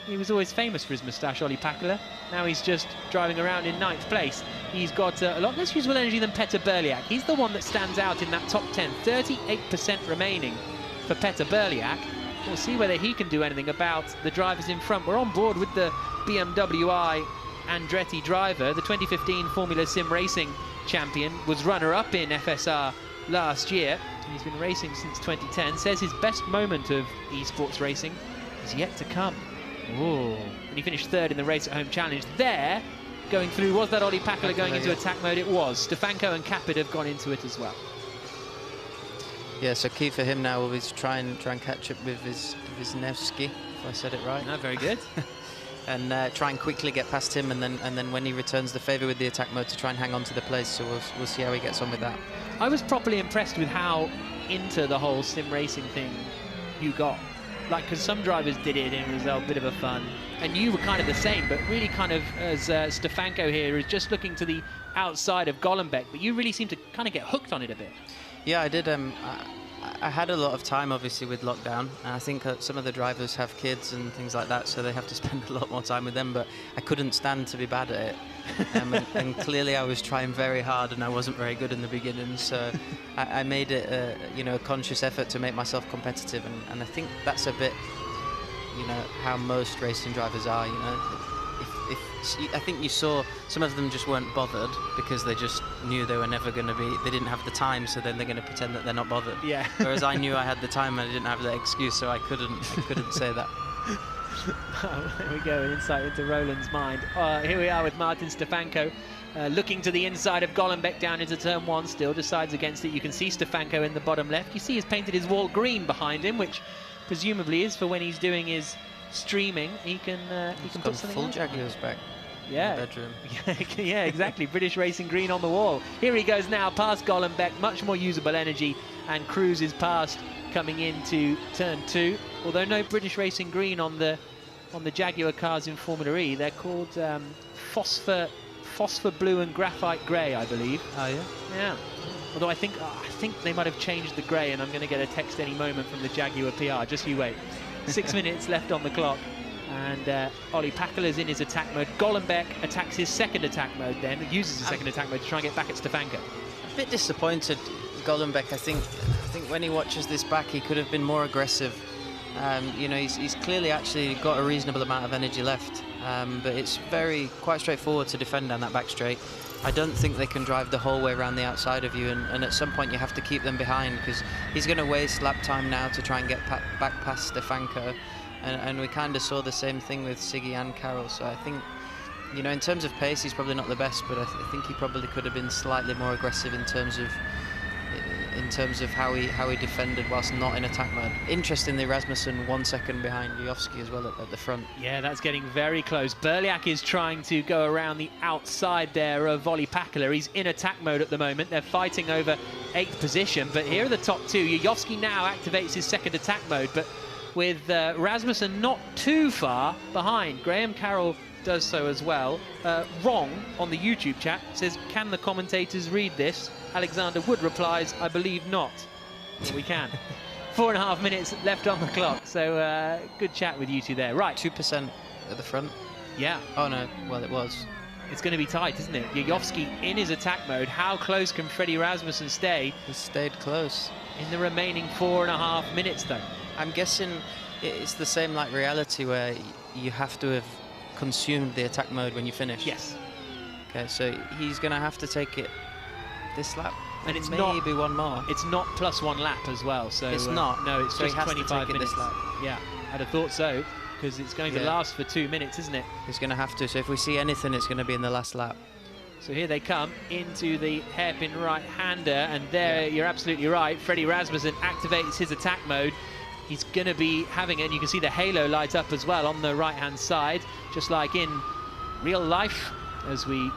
he was always famous for his moustache, Olli Pakala. Now he's just driving around in 9th place. He's got a lot less usable energy than Petter Berliak. He's the one that stands out in that top 10. 38% remaining for Petter Berliak. We'll see whether he can do anything about the drivers in front. We're on board with the BMW I Andretti driver. The 2015 Formula Sim Racing champion was runner-up in FSR last year. He's been racing since 2010. Says his best moment of esports racing is yet to come. Oh, and he finished 3rd in the Race at Home Challenge. There, going through, was that Olli Pakala going into attack mode? It was. Stefanko and Capit have gone into it as well. Yeah, so key for him now will be to try and catch up with Wisniewski, if I said it right. No, very good. And try and quickly get past him, and then when he returns the favour with the attack mode, to try and hang on to the place. So we'll see how he gets on with that. I was properly impressed with how into the whole sim racing thing you got. Like, because some drivers did it and it was a bit of a fun, and you were kind of the same, but really kind of as Stefanko here is just looking to the outside of Golombek, but you really seem to kind of get hooked on it a bit. Yeah, I did. I had a lot of time, obviously, with lockdown, and I think some of the drivers have kids and things like that, so they have to spend a lot more time with them, but I couldn't stand to be bad at it. And clearly I was trying very hard, and I wasn't very good in the beginning, so I made it you know, a conscious effort to make myself competitive, and I think that's a bit, you know, how most racing drivers are. You know, I think you saw some of them just weren't bothered because they just knew they were never going to be, they didn't have the time, so then they're going to pretend that they're not bothered. Yeah. Whereas I knew I had the time and I didn't have that excuse, so I couldn't say that. There we go, an insight into Roland's mind. Here we are with Martin Stefanko looking to the inside of Golombek down into turn 1, still decides against it. You can see Stefanko in the bottom left. You see he's painted his wall green behind him, which presumably is for when he's doing his streaming. He can put something full on. Jaguars back. Yeah. in the bedroom. Yeah, exactly. British Racing Green on the wall. Here he goes now, past Golombek, much more usable energy, and cruises past coming into turn 2. Although no British Racing Green on the Jaguar cars in Formula E. They're called phosphor blue and graphite grey, I believe. Oh yeah. Yeah. Although I think they might have changed the grey, and I'm going to get a text any moment from the Jaguar PR. Just you wait. 6 minutes left on the clock, and Ollie Pakala's in his attack mode. Golombek attacks his second attack mode, then uses his second attack mode to try and get back at Stefanko. A bit disappointed, Golombek. I think when he watches this back, he could have been more aggressive. You know, he's clearly actually got a reasonable amount of energy left, but it's quite straightforward to defend down that back straight. I don't think they can drive the whole way around the outside of you, and at some point you have to keep them behind, because he's going to waste lap time now to try and get back past Stefanko, and we kind of saw the same thing with Siggy and Carroll. So I think, you know, in terms of pace, he's probably not the best, but I think he probably could have been slightly more aggressive in terms of how he defended whilst not in attack mode. Interestingly, Rasmussen 1 second behind Jovski as well at the front. Yeah, that's getting very close. Berliak is trying to go around the outside there of Ollie Pakala. He's in attack mode at the moment. They're fighting over 8th position, but here are the top 2. Jovski now activates his second attack mode, but with Rasmussen not too far behind. Graham Carroll does so as well. Wrong on the YouTube chat says, can the commentators read this? Alexander Wood replies, I believe not. Well, we can. 4.5 minutes left on the clock, so good chat with you two there. Right. 2% at the front. Yeah. Oh no, well it was. It's going to be tight, isn't it? Jovski in his attack mode. How close can Freddie Rasmussen stay? He stayed close. In the remaining 4.5 minutes though. I'm guessing it's the same like reality, where you have to have consumed the attack mode when you finish. Yes. Okay, so he's going to have to take it this lap, and it's maybe one more. It's not +1 lap as well, so it's not. No, it's so just 25 minutes. This lap. Yeah, I'd have thought so, because it's going to last for 2 minutes, isn't it? He's going to have to. So if we see anything, it's going to be in the last lap. So here they come into the hairpin right-hander, and there you're absolutely right. Freddie Rasmussen activates his attack mode. He's going to be having it, and you can see the halo light up as well on the right-hand side, just like in real life, as we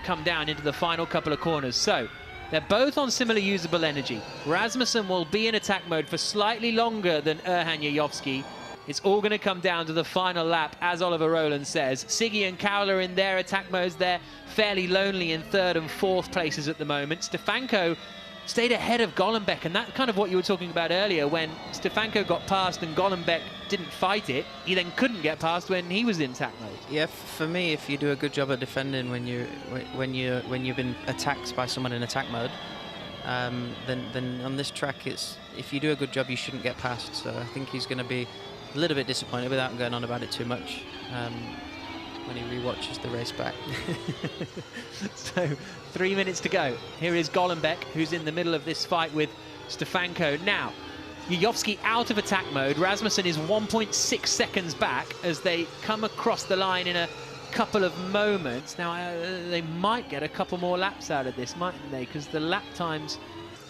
come down into the final couple of corners. So they're both on similar usable energy. Rasmussen will be in attack mode for slightly longer than Erhan Jovski. It's all going to come down to the final lap, as Oliver Roland says. Siggy and Cowell are in their attack modes. They're fairly lonely in 3rd and 4th places at the moment. Stefanko stayed ahead of Golombek, and that's kind of what you were talking about earlier. When Stefanko got past and Golombek didn't fight it, he then couldn't get past when he was in attack mode. Yeah, for me, if you do a good job at defending when you've been attacked by someone in attack mode, then on this track, if you do a good job, you shouldn't get past. So I think he's going to be a little bit disappointed, without going on about it too much, when he rewatches the race back. So 3 minutes to go. Here is Golombek, who's in the middle of this fight with Stefanko. Now, Jovski out of attack mode. Rasmussen is 1.6 seconds back as they come across the line in a couple of moments. Now, they might get a couple more laps out of this, mightn't they? Because the lap times...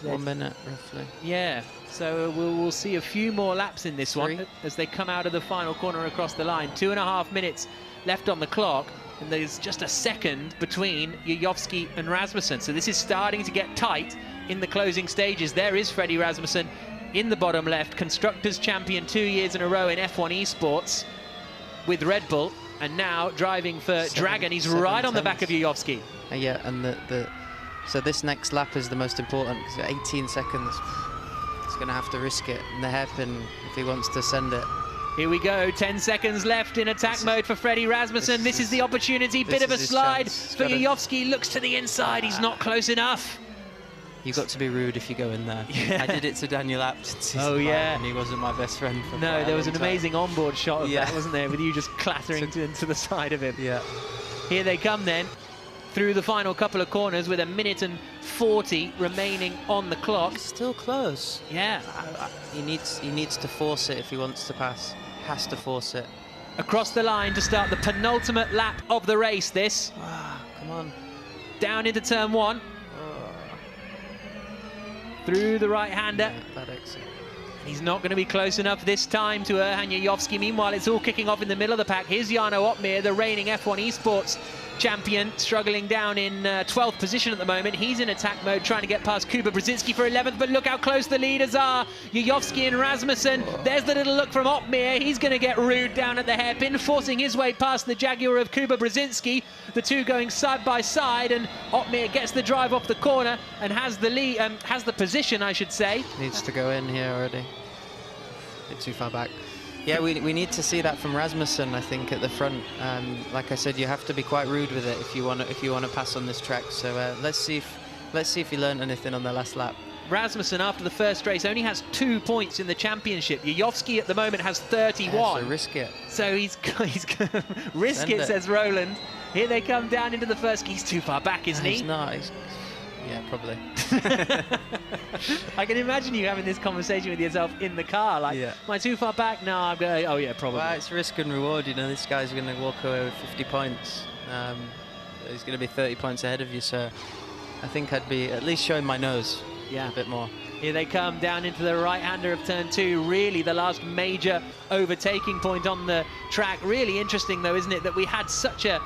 1 minute, roughly. Yeah, so we'll see a few more laps in this one as they come out of the final corner across the line. 2.5 minutes left on the clock, and there's just a second between Jovski and Rasmussen. So this is starting to get tight in the closing stages. There is Freddie Rasmussen in the bottom left, Constructors Champion 2 years in a row in F1 esports with Red Bull, and now driving for Dragon. He's right on the back of Jovski. Yeah, and so this next lap is the most important, because 18 seconds, he's going to have to risk it in the hairpin if he wants to send it. Here we go, 10 seconds left in attack mode for Freddie Rasmussen. This is the opportunity, bit of a slide for Jovski, looks to the inside, he's not close enough. You've got to be rude if you go in there. Yeah. I did it to Daniel Abt. Oh yeah. And he wasn't my best friend for No, there was an amazing onboard shot of that, wasn't there, with you just clattering into the side of him. Yeah. Here they come then, through the final couple of corners with 1 minute and 40 remaining on the clock. He's still close. Yeah. He needs to force it if he wants to pass. Has to force it. Across the line to start the penultimate lap of the race, this. Come on. Down into turn 1. Through the right-hander. Yeah, bad exit. He's not going to be close enough this time to Erhan Yayovski. Meanwhile, it's all kicking off in the middle of the pack. Here's Jarno Opmeer, the reigning F1 esports champion, struggling down in 12th position at the moment. He's in attack mode, trying to get past Kuba Brzezinski for 11th, but look how close the leaders are. Yayovski and Rasmussen. There's the little look from Opmeer. He's going to get rude down at the hairpin, forcing his way past the Jaguar of Kuba Brzezinski. The two going side by side, and Opmeer gets the drive off the corner and has the lead, has the position, I should say. Needs to go in here already. A bit too far back. Yeah, we need to see that from Rasmussen, I think, at the front. Like I said, you have to be quite rude with it if you want to pass on this track. So let's see if he learned anything on the last lap. Rasmussen, after the first race, only has 2 points in the championship. Yayovski at the moment has 31. Yeah, so risk it. So he's risk it, says Roland. Here they come down into the first. He's too far back, isn't he? He's not. Yeah, probably. I can imagine you having this conversation with yourself in the car, like, am I too far back? No, I'm going, oh yeah, probably. Well, it's risk and reward, you know, this guy's going to walk away with 50 points. He's going to be 30 points ahead of you, so I think I'd be at least showing my nose a bit more. Here they come down into the right-hander of turn 2, really the last major overtaking point on the track. Really interesting though, isn't it, that we had such a,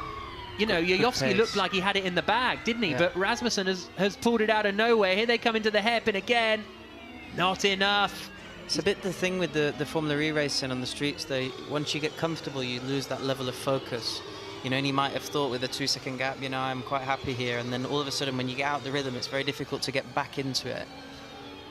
you know, Yayovski looked like he had it in the bag, didn't he? Yeah. But Rasmussen has pulled it out of nowhere. Here they come into the hairpin again. Not enough. It's a bit the thing with the Formula E racing on the streets. Once you get comfortable, you lose that level of focus. You know, and you might have thought with a 2-second gap, you know, I'm quite happy here. And then all of a sudden, when you get out the rhythm, it's very difficult to get back into it.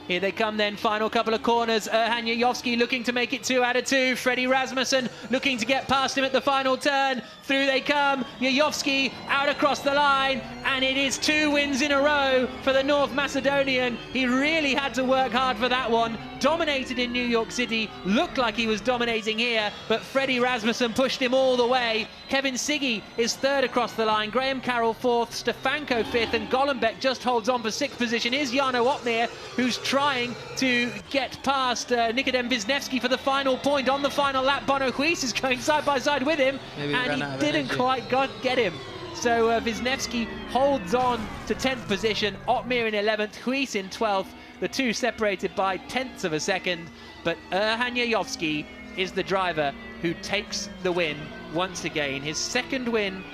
Here they come then, final couple of corners. Erhan Yayovski looking to make it 2 out of 2. Freddie Rasmussen looking to get past him at the final turn. Through they come. Yayovski out across the line. And it is 2 wins in a row for the North Macedonian. He really had to work hard for that one. Dominated in New York City. Looked like he was dominating here. But Freddie Rasmussen pushed him all the way. Kevin Siggy is 3rd across the line. Graham Carroll 4th. Stefanko 5th. And Golombek just holds on for 6th position. Here's Jarno Opmeer, who's trying to get past Nikodem Wisniewski for the final point on the final lap. Bono Huis is going side by side with him, and he didn't quite get him. So Wisniewski holds on to 10th position, Opmeer in 11th, Huis in 12th, the two separated by 10ths of a second, but Erhan Yayovski is the driver who takes the win once again. His 2nd win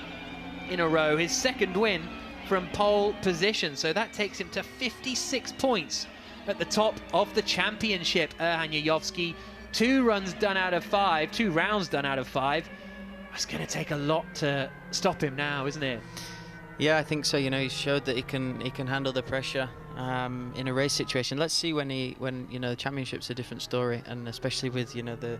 in a row, his 2nd win from pole position, so that takes him to 56 points at the top of the championship. Erhan Yayovski, 2 runs done out of 5, 2 rounds done out of 5. It's going to take a lot to stop him now, isn't it? Yeah, I think so. You know, he showed that he can handle the pressure in a race situation. Let's see when you know, the championship's a different story, and especially with, you know, the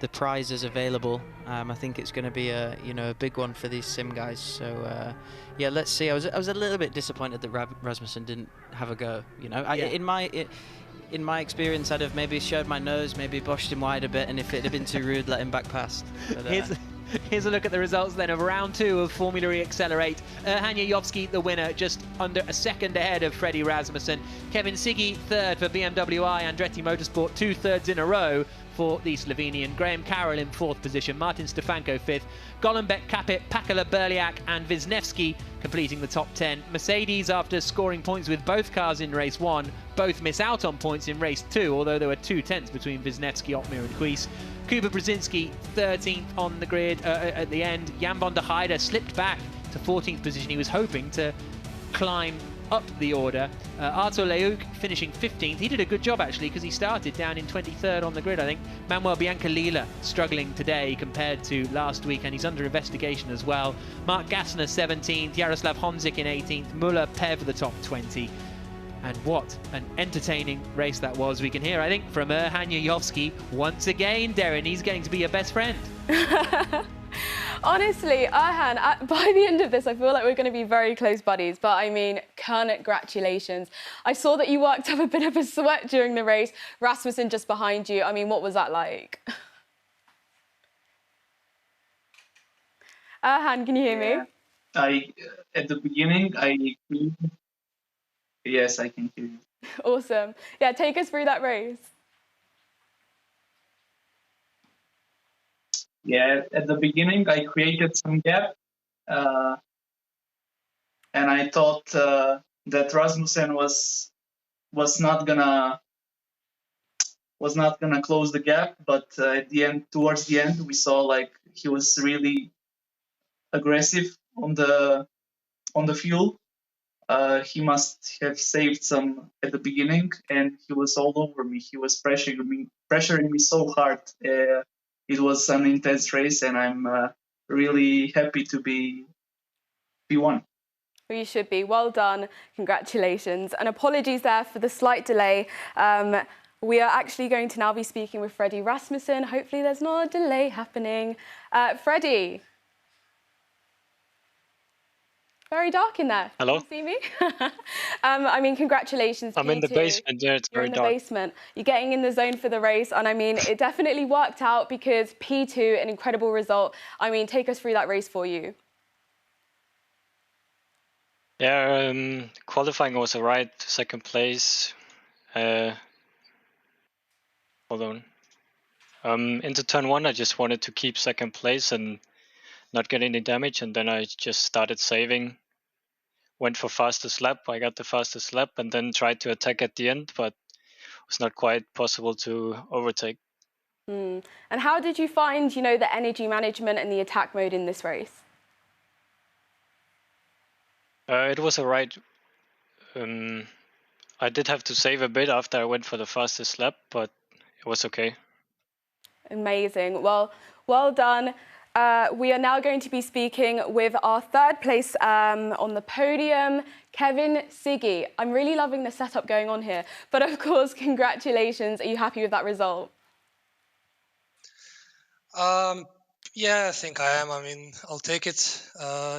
prizes available. I think it's going to be a big one for these sim guys. So yeah, let's see. I was a little bit disappointed that Rasmussen didn't have a go. You know, in my experience, I'd have maybe showed my nose, maybe boshed him wide a bit, and if it had been too rude, let him back past. But, Here's a look at the results then of round 2 of Formula E Accelerate. Erhan Yayovski, the winner, just under a second ahead of Freddie Rasmussen. Kevin Siggy, 3rd for BMW I Andretti Motorsport, 2 thirds in a row for the Slovenian. Graham Carroll in 4th position, Martin Stefanko 5th, Golombek, Capit, Pakala, Berliak and Wisniewski completing the top 10. Mercedes, after scoring points with both cars in race 1, both miss out on points in race 2, although there were 2 tenths between Wisniewski, Opmeer and Huis. Kuba Brzezinski 13th on the grid at the end. Jan van der Heide slipped back to 14th position. He was hoping to climb up the order. Artur Leuk finishing 15th. He did a good job actually, because he started down in 23rd on the grid, I think. Manuel Biancalila struggling today compared to last week, and he's under investigation as well. Mark Gassner 17th, Jaroslav Honzik in 18th, Muller, Pev the top 20. And what an entertaining race that was. We can hear, I think, from Erhan Yayovski once again. Darren, he's going to be your best friend. Honestly, Erhan, by the end of this, I feel like we're going to be very close buddies. But I mean, congratulations. I saw that you worked up a bit of a sweat during the race. Rasmussen just behind you. I mean, what was that like? Erhan, can you hear me? At the beginning, yes, I can hear you. Awesome. Yeah, take us through that race. Yeah, at the beginning, I created some gap, and I thought that Rasmussen was not gonna was not gonna close the gap, but at the end, towards the end, we saw like he was really aggressive on the fuel. He must have saved some at the beginning, and he was all over me. He was pressuring me so hard. It was an intense race, and I'm really happy to be P1. Well, you should be. Well done. Congratulations. And apologies there for the slight delay. We are actually going to now be speaking with Freddie Rasmussen. Hopefully there's not a delay happening. Freddie. Very dark in there. Hello? Can you see me? I mean, congratulations. I'm in the P2. basement there, it's You're very in the dark. basement. You're getting in the zone for the race. And I mean, it definitely worked out because P2, an incredible result. I mean, take us through that race for you. Yeah, qualifying was alright, second place. Hold on. Into turn 1, I just wanted to keep second place and not get any damage, and then I just started saving. Went for fastest lap, I got the fastest lap, and then tried to attack at the end, but it was not quite possible to overtake. And how did you find, you know, the energy management and the attack mode in this race? It was alright. I did have to save a bit after I went for the fastest lap, but it was okay. Amazing. Well, well done. We are now going to be speaking with our third place on the podium, Kevin Siggy. I'm really loving the setup going on here. But of course, congratulations. Are you happy with that result? Yeah, I think I am. I mean, I'll take it.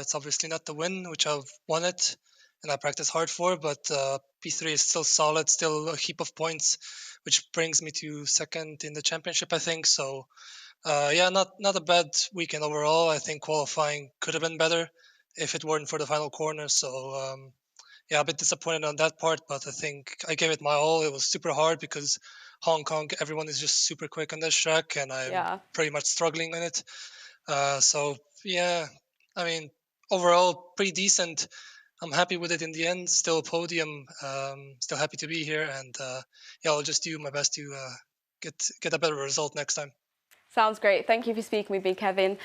It's obviously not the win, which I've wanted and I practiced hard for, but P3 is still solid, still a heap of points, which brings me to second in the championship, I think. So, yeah, not a bad weekend overall. I think qualifying could have been better if it weren't for the final corner. So, yeah, a bit disappointed on that part, but I think I gave it my all. It was super hard because Hong Kong, everyone is just super quick on this track, and I'm pretty much struggling in it. So, yeah, I mean, overall, pretty decent. I'm happy with it in the end. Still a podium. Still happy to be here, and yeah, I'll just do my best to get a better result next time. Sounds great. Thank you for speaking with me, Kevin.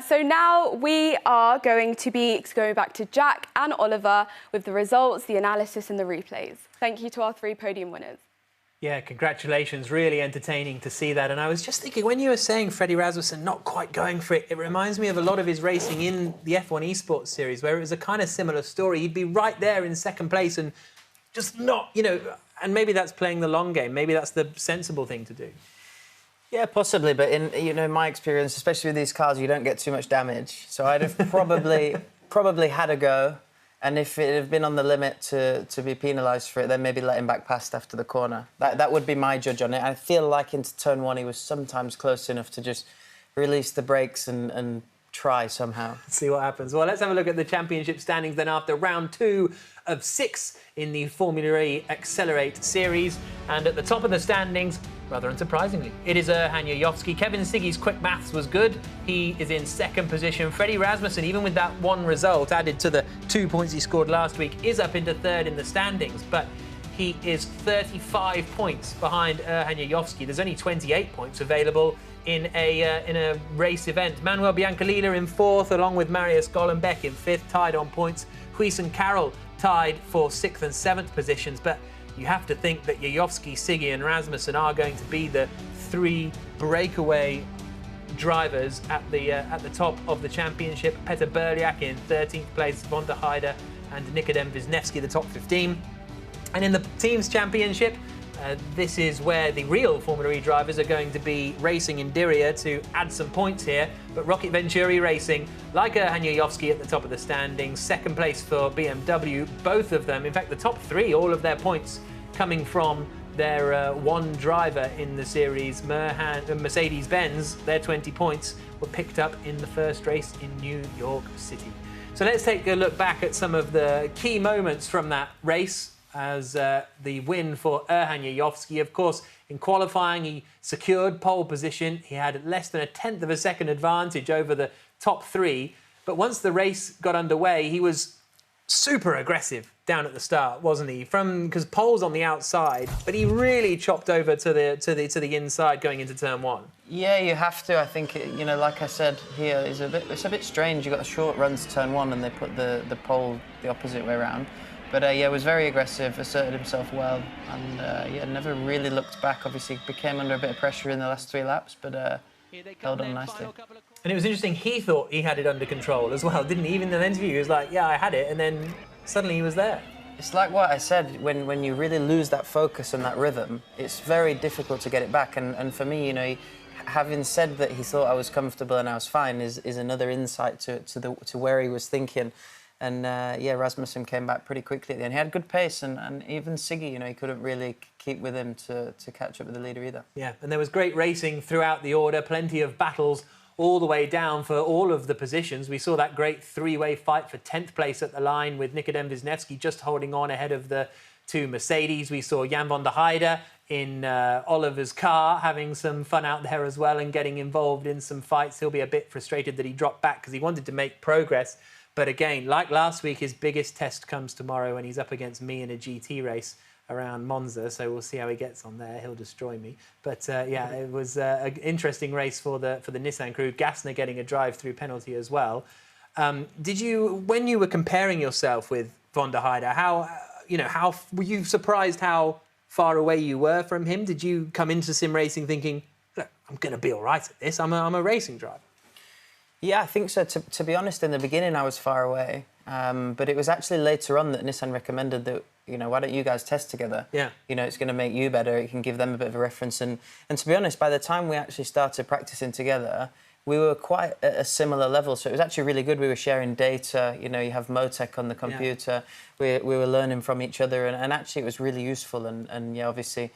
So now we are going to be going back to Jack and Oliver with the results, the analysis and the replays. Thank you to our 3 podium winners. Yeah, congratulations. Really entertaining to see that. And I was just thinking, when you were saying Freddie Rasmussen not quite going for it, it reminds me of a lot of his racing in the F1 esports series, where it was a kind of similar story. He'd be right there in second place and just not, you know, and maybe that's playing the long game. Maybe that's the sensible thing to do. Yeah, possibly, but in my experience, especially with these cars, you don't get too much damage. So I'd have probably had a go, and if it had been on the limit to be penalised for it, then maybe let him back past after the corner. That would be my judge on it. I feel like into turn 1 he was sometimes close enough to just release the brakes and try somehow. See what happens. Well, let's have a look at the championship standings then after round 2 of 6 in the Formula E Accelerate series. And at the top of the standings, rather unsurprisingly, it is Erhan Yayovski. Kevin Siggy's quick maths was good. He is in second position. Freddie Rasmussen, even with that one result added to the 2 points he scored last week, is up into third in the standings, but he is 35 points behind Erhan Yayovski. There's only 28 points available in a race event. Manuel Biancalila in fourth, along with Marius Golombek in fifth, tied on points. Huis and Carroll tied for 6th and 7th positions, but you have to think that Yayovski, Siggy and Rasmussen are going to be the 3 breakaway drivers at the top of the championship. Petr Berliak in 13th place, Von der Heide and Nikodem Wisniewski the top 15. And in the teams championship, this is where the real Formula E drivers are going to be racing in Diriyah to add some points here. But Rocket Venturi Racing, like Erhan Yayovski at the top of the standings, second place for BMW, both of them, in fact the top 3, all of their points coming from their one driver in the series, Mercedes-Benz. Their 20 points were picked up in the first race in New York City. So let's take a look back at some of the key moments from that race. As the win for Erhan Yayovski. Of course, in qualifying, he secured pole position. He had less than a 1/10 of a second advantage over the top 3. But once the race got underway, he was super aggressive. down at the start, wasn't he? Because pole's on the outside, but he really chopped over to the inside going into turn 1. Yeah, you have to. I think you know, like I said here, it's a bit strange. You got a short run to turn 1, and they put the pole the opposite way around. But yeah, was very aggressive, asserted himself well, and yeah, never really looked back. Obviously, became under a bit of pressure in the last 3 laps, but held on nicely. And it was interesting. He thought he had it under control as well, didn't he? Even in the interview, he was like, "Yeah, I had it," and then suddenly he was there. It's like what I said, when you really lose that focus and that rhythm, it's very difficult to get it back. And for me, you know, having said that he thought I was comfortable and I was fine is another insight to where he was thinking. And yeah, Rasmussen came back pretty quickly at the end. He had good pace, and even Siggy, you know, he couldn't really keep with him to catch up with the leader either. Yeah, and there was great racing throughout the order, plenty of battles all the way down for all of the positions. We saw that great 3-way fight for 10th place at the line with Nikodem Wisniewski just holding on ahead of the 2 Mercedes. We saw Jan van der Heijden in Oliver's car having some fun out there as well and getting involved in some fights. He'll be a bit frustrated that he dropped back because he wanted to make progress. But again, like last week, his biggest test comes tomorrow when he's up against me in a GT race around Monza, so we'll see how he gets on there. He'll destroy me. But yeah, it was an interesting race for the Nissan crew. Gassner getting a drive-through penalty as well. Did you, when you were comparing yourself with van der Heijden, how were you surprised how far away you were from him? Did you come into sim racing thinking, look, I'm going to be all right at this. I'm a racing driver. Yeah, I think so. To be honest, in the beginning I was far away, but it was actually later on that Nissan recommended that, you know, why don't you guys test together? Yeah. You know, it's going to make you better. It can give them a bit of a reference. And to be honest, by the time we actually started practicing together, we were quite at a similar level. So it was actually really good. We were sharing data. You know, you have Motec on the computer. Yeah. We were learning from each other, and actually it was really useful. And yeah, obviously,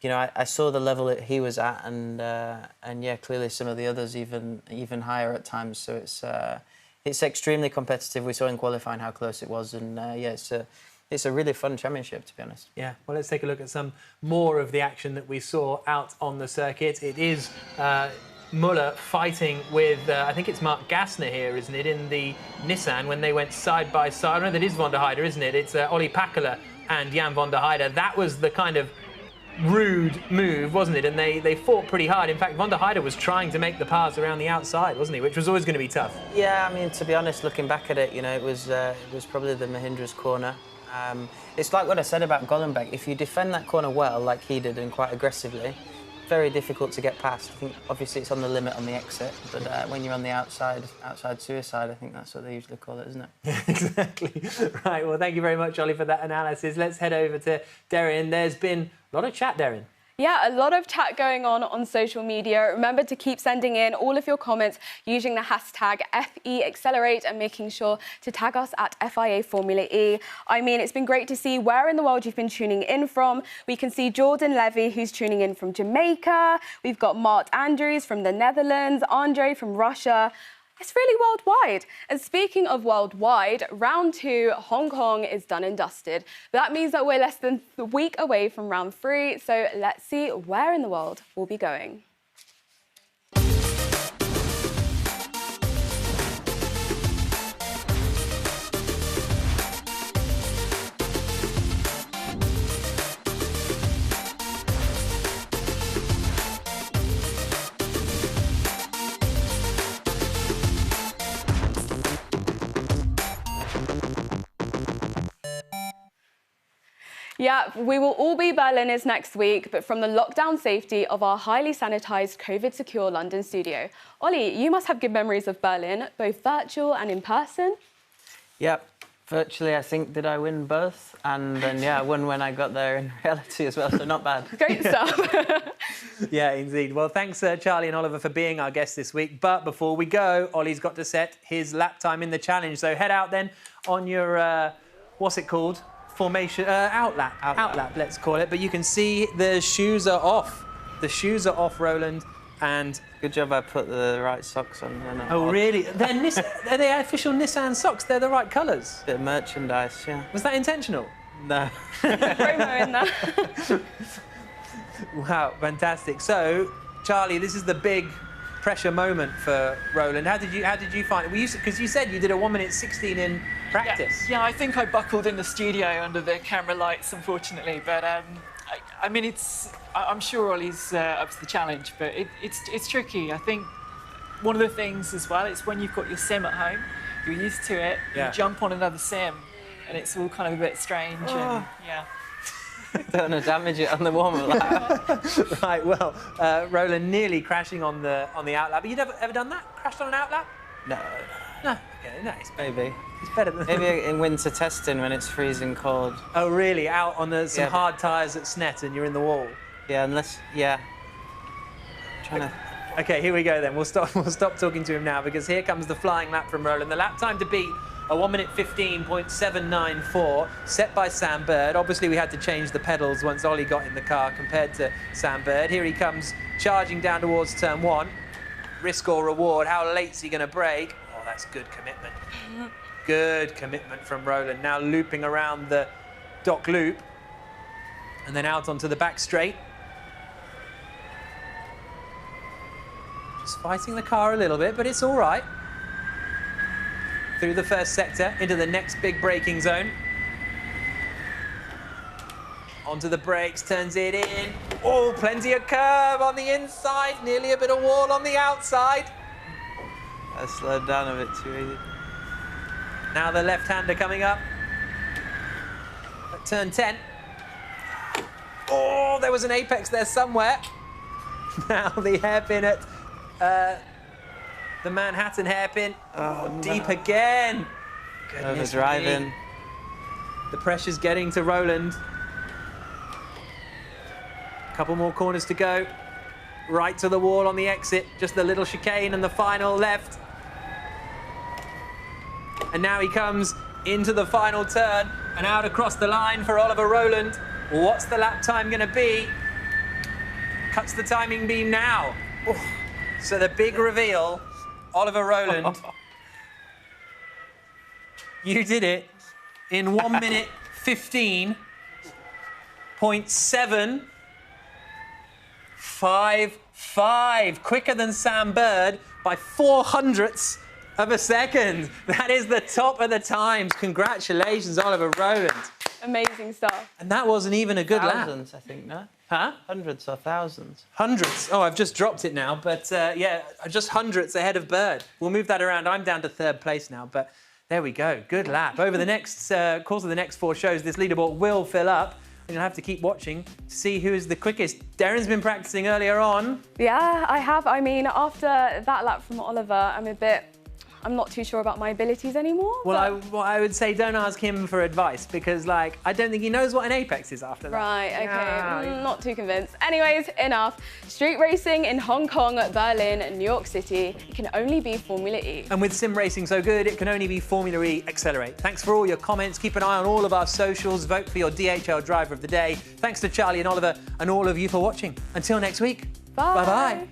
you know, I saw the level that he was at, and yeah, clearly some of the others even higher at times. So it's extremely competitive. We saw in qualifying how close it was, and yeah, it's a really fun championship, to be honest. Yeah, well, let's take a look at some more of the action that we saw out on the circuit. It is Muller fighting with, I think it's Mark Gassner here, isn't it, in the Nissan when they went side by side. I know that is van der Heijden, isn't it? It's Olli Pakela and Jan van der Heijden. That was the kind of rude move, wasn't it? And they fought pretty hard. In fact, van der Heijden was trying to make the pass around the outside, wasn't he? Which was always going to be tough. Yeah, I mean, to be honest, looking back at it, you know, it was probably the Mahindra's corner. It's like what I said about Gollenbeck. If you defend that corner well, like he did, and quite aggressively, very difficult to get past. I think obviously it's on the limit on the exit, but when you're on the outside suicide, I think that's what they usually call it, isn't it? Yeah, exactly. Right, well, thank you very much, Ollie, for that analysis. Let's head over to Deryn. There's been a lot of chat, Deryn. Yeah, a lot of chat going on social media. Remember to keep sending in all of your comments using the hashtag FEAccelerate and making sure to tag us at FIA Formula E. I mean, it's been great to see where in the world you've been tuning in from. We can see Jordan Levy, who's tuning in from Jamaica. We've got Mart Andrews from the Netherlands, Andre from Russia. It's really worldwide. And speaking of worldwide, round 2, Hong Kong is done and dusted. That means that we're less than a week away from round 3, so let's see where in the world we'll be going. Yeah, we will all be Berliners next week, but from the lockdown safety of our highly sanitised, COVID-secure London studio. Ollie, you must have good memories of Berlin, both virtual and in person. Yep, virtually I think, did I win both? And then, yeah, I won when I got there in reality as well, so not bad. Great stuff. Yeah, indeed. Well, thanks, Charlie and Oliver, for being our guests this week. But before we go, Ollie's got to set his lap time in the challenge. So head out then on your, what's it called? Formation, outlap, let's call it. But you can see the shoes are off. The shoes are off, Roland, and... Good job I put the right socks on. Oh, really? They're the official Nissan socks. They're the right colours. Bit of merchandise, yeah. Was that intentional? No. Promo in there. Wow, fantastic. So, Charlie, this is the big pressure moment for Roland. How did you find it? Because you said you did a 1:16 in practice. Yeah, I think I buckled in the studio under the camera lights, unfortunately. But I mean, I'm sure Ollie's up to the challenge, but it's tricky. I think one of the things as well, it's when you've got your sim at home, you're used to it, you jump on another sim, and it's all kind of a bit strange. And, yeah. Don't want to damage it on the warm-up lap. Right, well, Roland nearly crashing on the outlap. But you'd ever done that? Crashed on an outlap? No. No. Okay, nice. Maybe. It's better than maybe in winter testing when it's freezing cold. Oh, really? Out on some hard tyres at Snet and you're in the wall? Yeah, unless trying to. Okay, here we go then. We'll stop talking to him now because here comes the flying lap from Roland. The lap time to beat, a 1:15.794, set by Sam Bird. Obviously, we had to change the pedals once Ollie got in the car compared to Sam Bird. Here he comes charging down towards turn 1. Risk or reward. How late's he going to brake? Oh, that's good commitment. Good commitment from Roland. Now looping around the dock loop and then out onto the back straight. Just fighting the car a little bit, but it's all right. Through the first sector, into the next big braking zone. Onto the brakes, turns it in. Oh, plenty of curve on the inside, nearly a bit of wall on the outside. I slowed down a bit too easy. Now the left-hander coming up at turn 10. Oh, there was an apex there somewhere. Now the hairpin at the Manhattan hairpin. Oh, deep again. Goodness Overdriving. me. The pressure's getting to Roland. Couple more corners to go. Right to the wall on the exit. Just the little chicane and the final left. And now he comes into the final turn and out across the line for Oliver Roland. What's the lap time going to be? Cuts the timing beam now. Oh. So the big reveal, Oliver Roland. You did it in 1:15.755. Quicker than Sam Bird by 0.04 of a second. That is the top of the times. Congratulations, Oliver Roland. Amazing stuff. And that wasn't even a good lap. Thousands, I think, no? Huh? Hundreds or thousands. Hundreds. Oh, I've just dropped it now, but yeah, just hundreds ahead of Bird. We'll move that around. I'm down to 3rd place now, but there we go. Good lap. Over the next course of the next 4 shows, this leaderboard will fill up. And you'll have to keep watching to see who is the quickest. Darren's been practicing earlier on. Yeah, I have. I mean, after that lap from Oliver, I'm not too sure about my abilities anymore. Well, I would say don't ask him for advice because, like, I don't think he knows what an apex is after that. Right, okay, not too convinced. Anyways, enough. Street racing in Hong Kong, Berlin, and New York City, it can only be Formula E. And with sim racing so good, it can only be Formula E Accelerate. Thanks for all your comments. Keep an eye on all of our socials. Vote for your DHL driver of the day. Thanks to Charlie and Oliver and all of you for watching. Until next week. Bye. Bye-bye.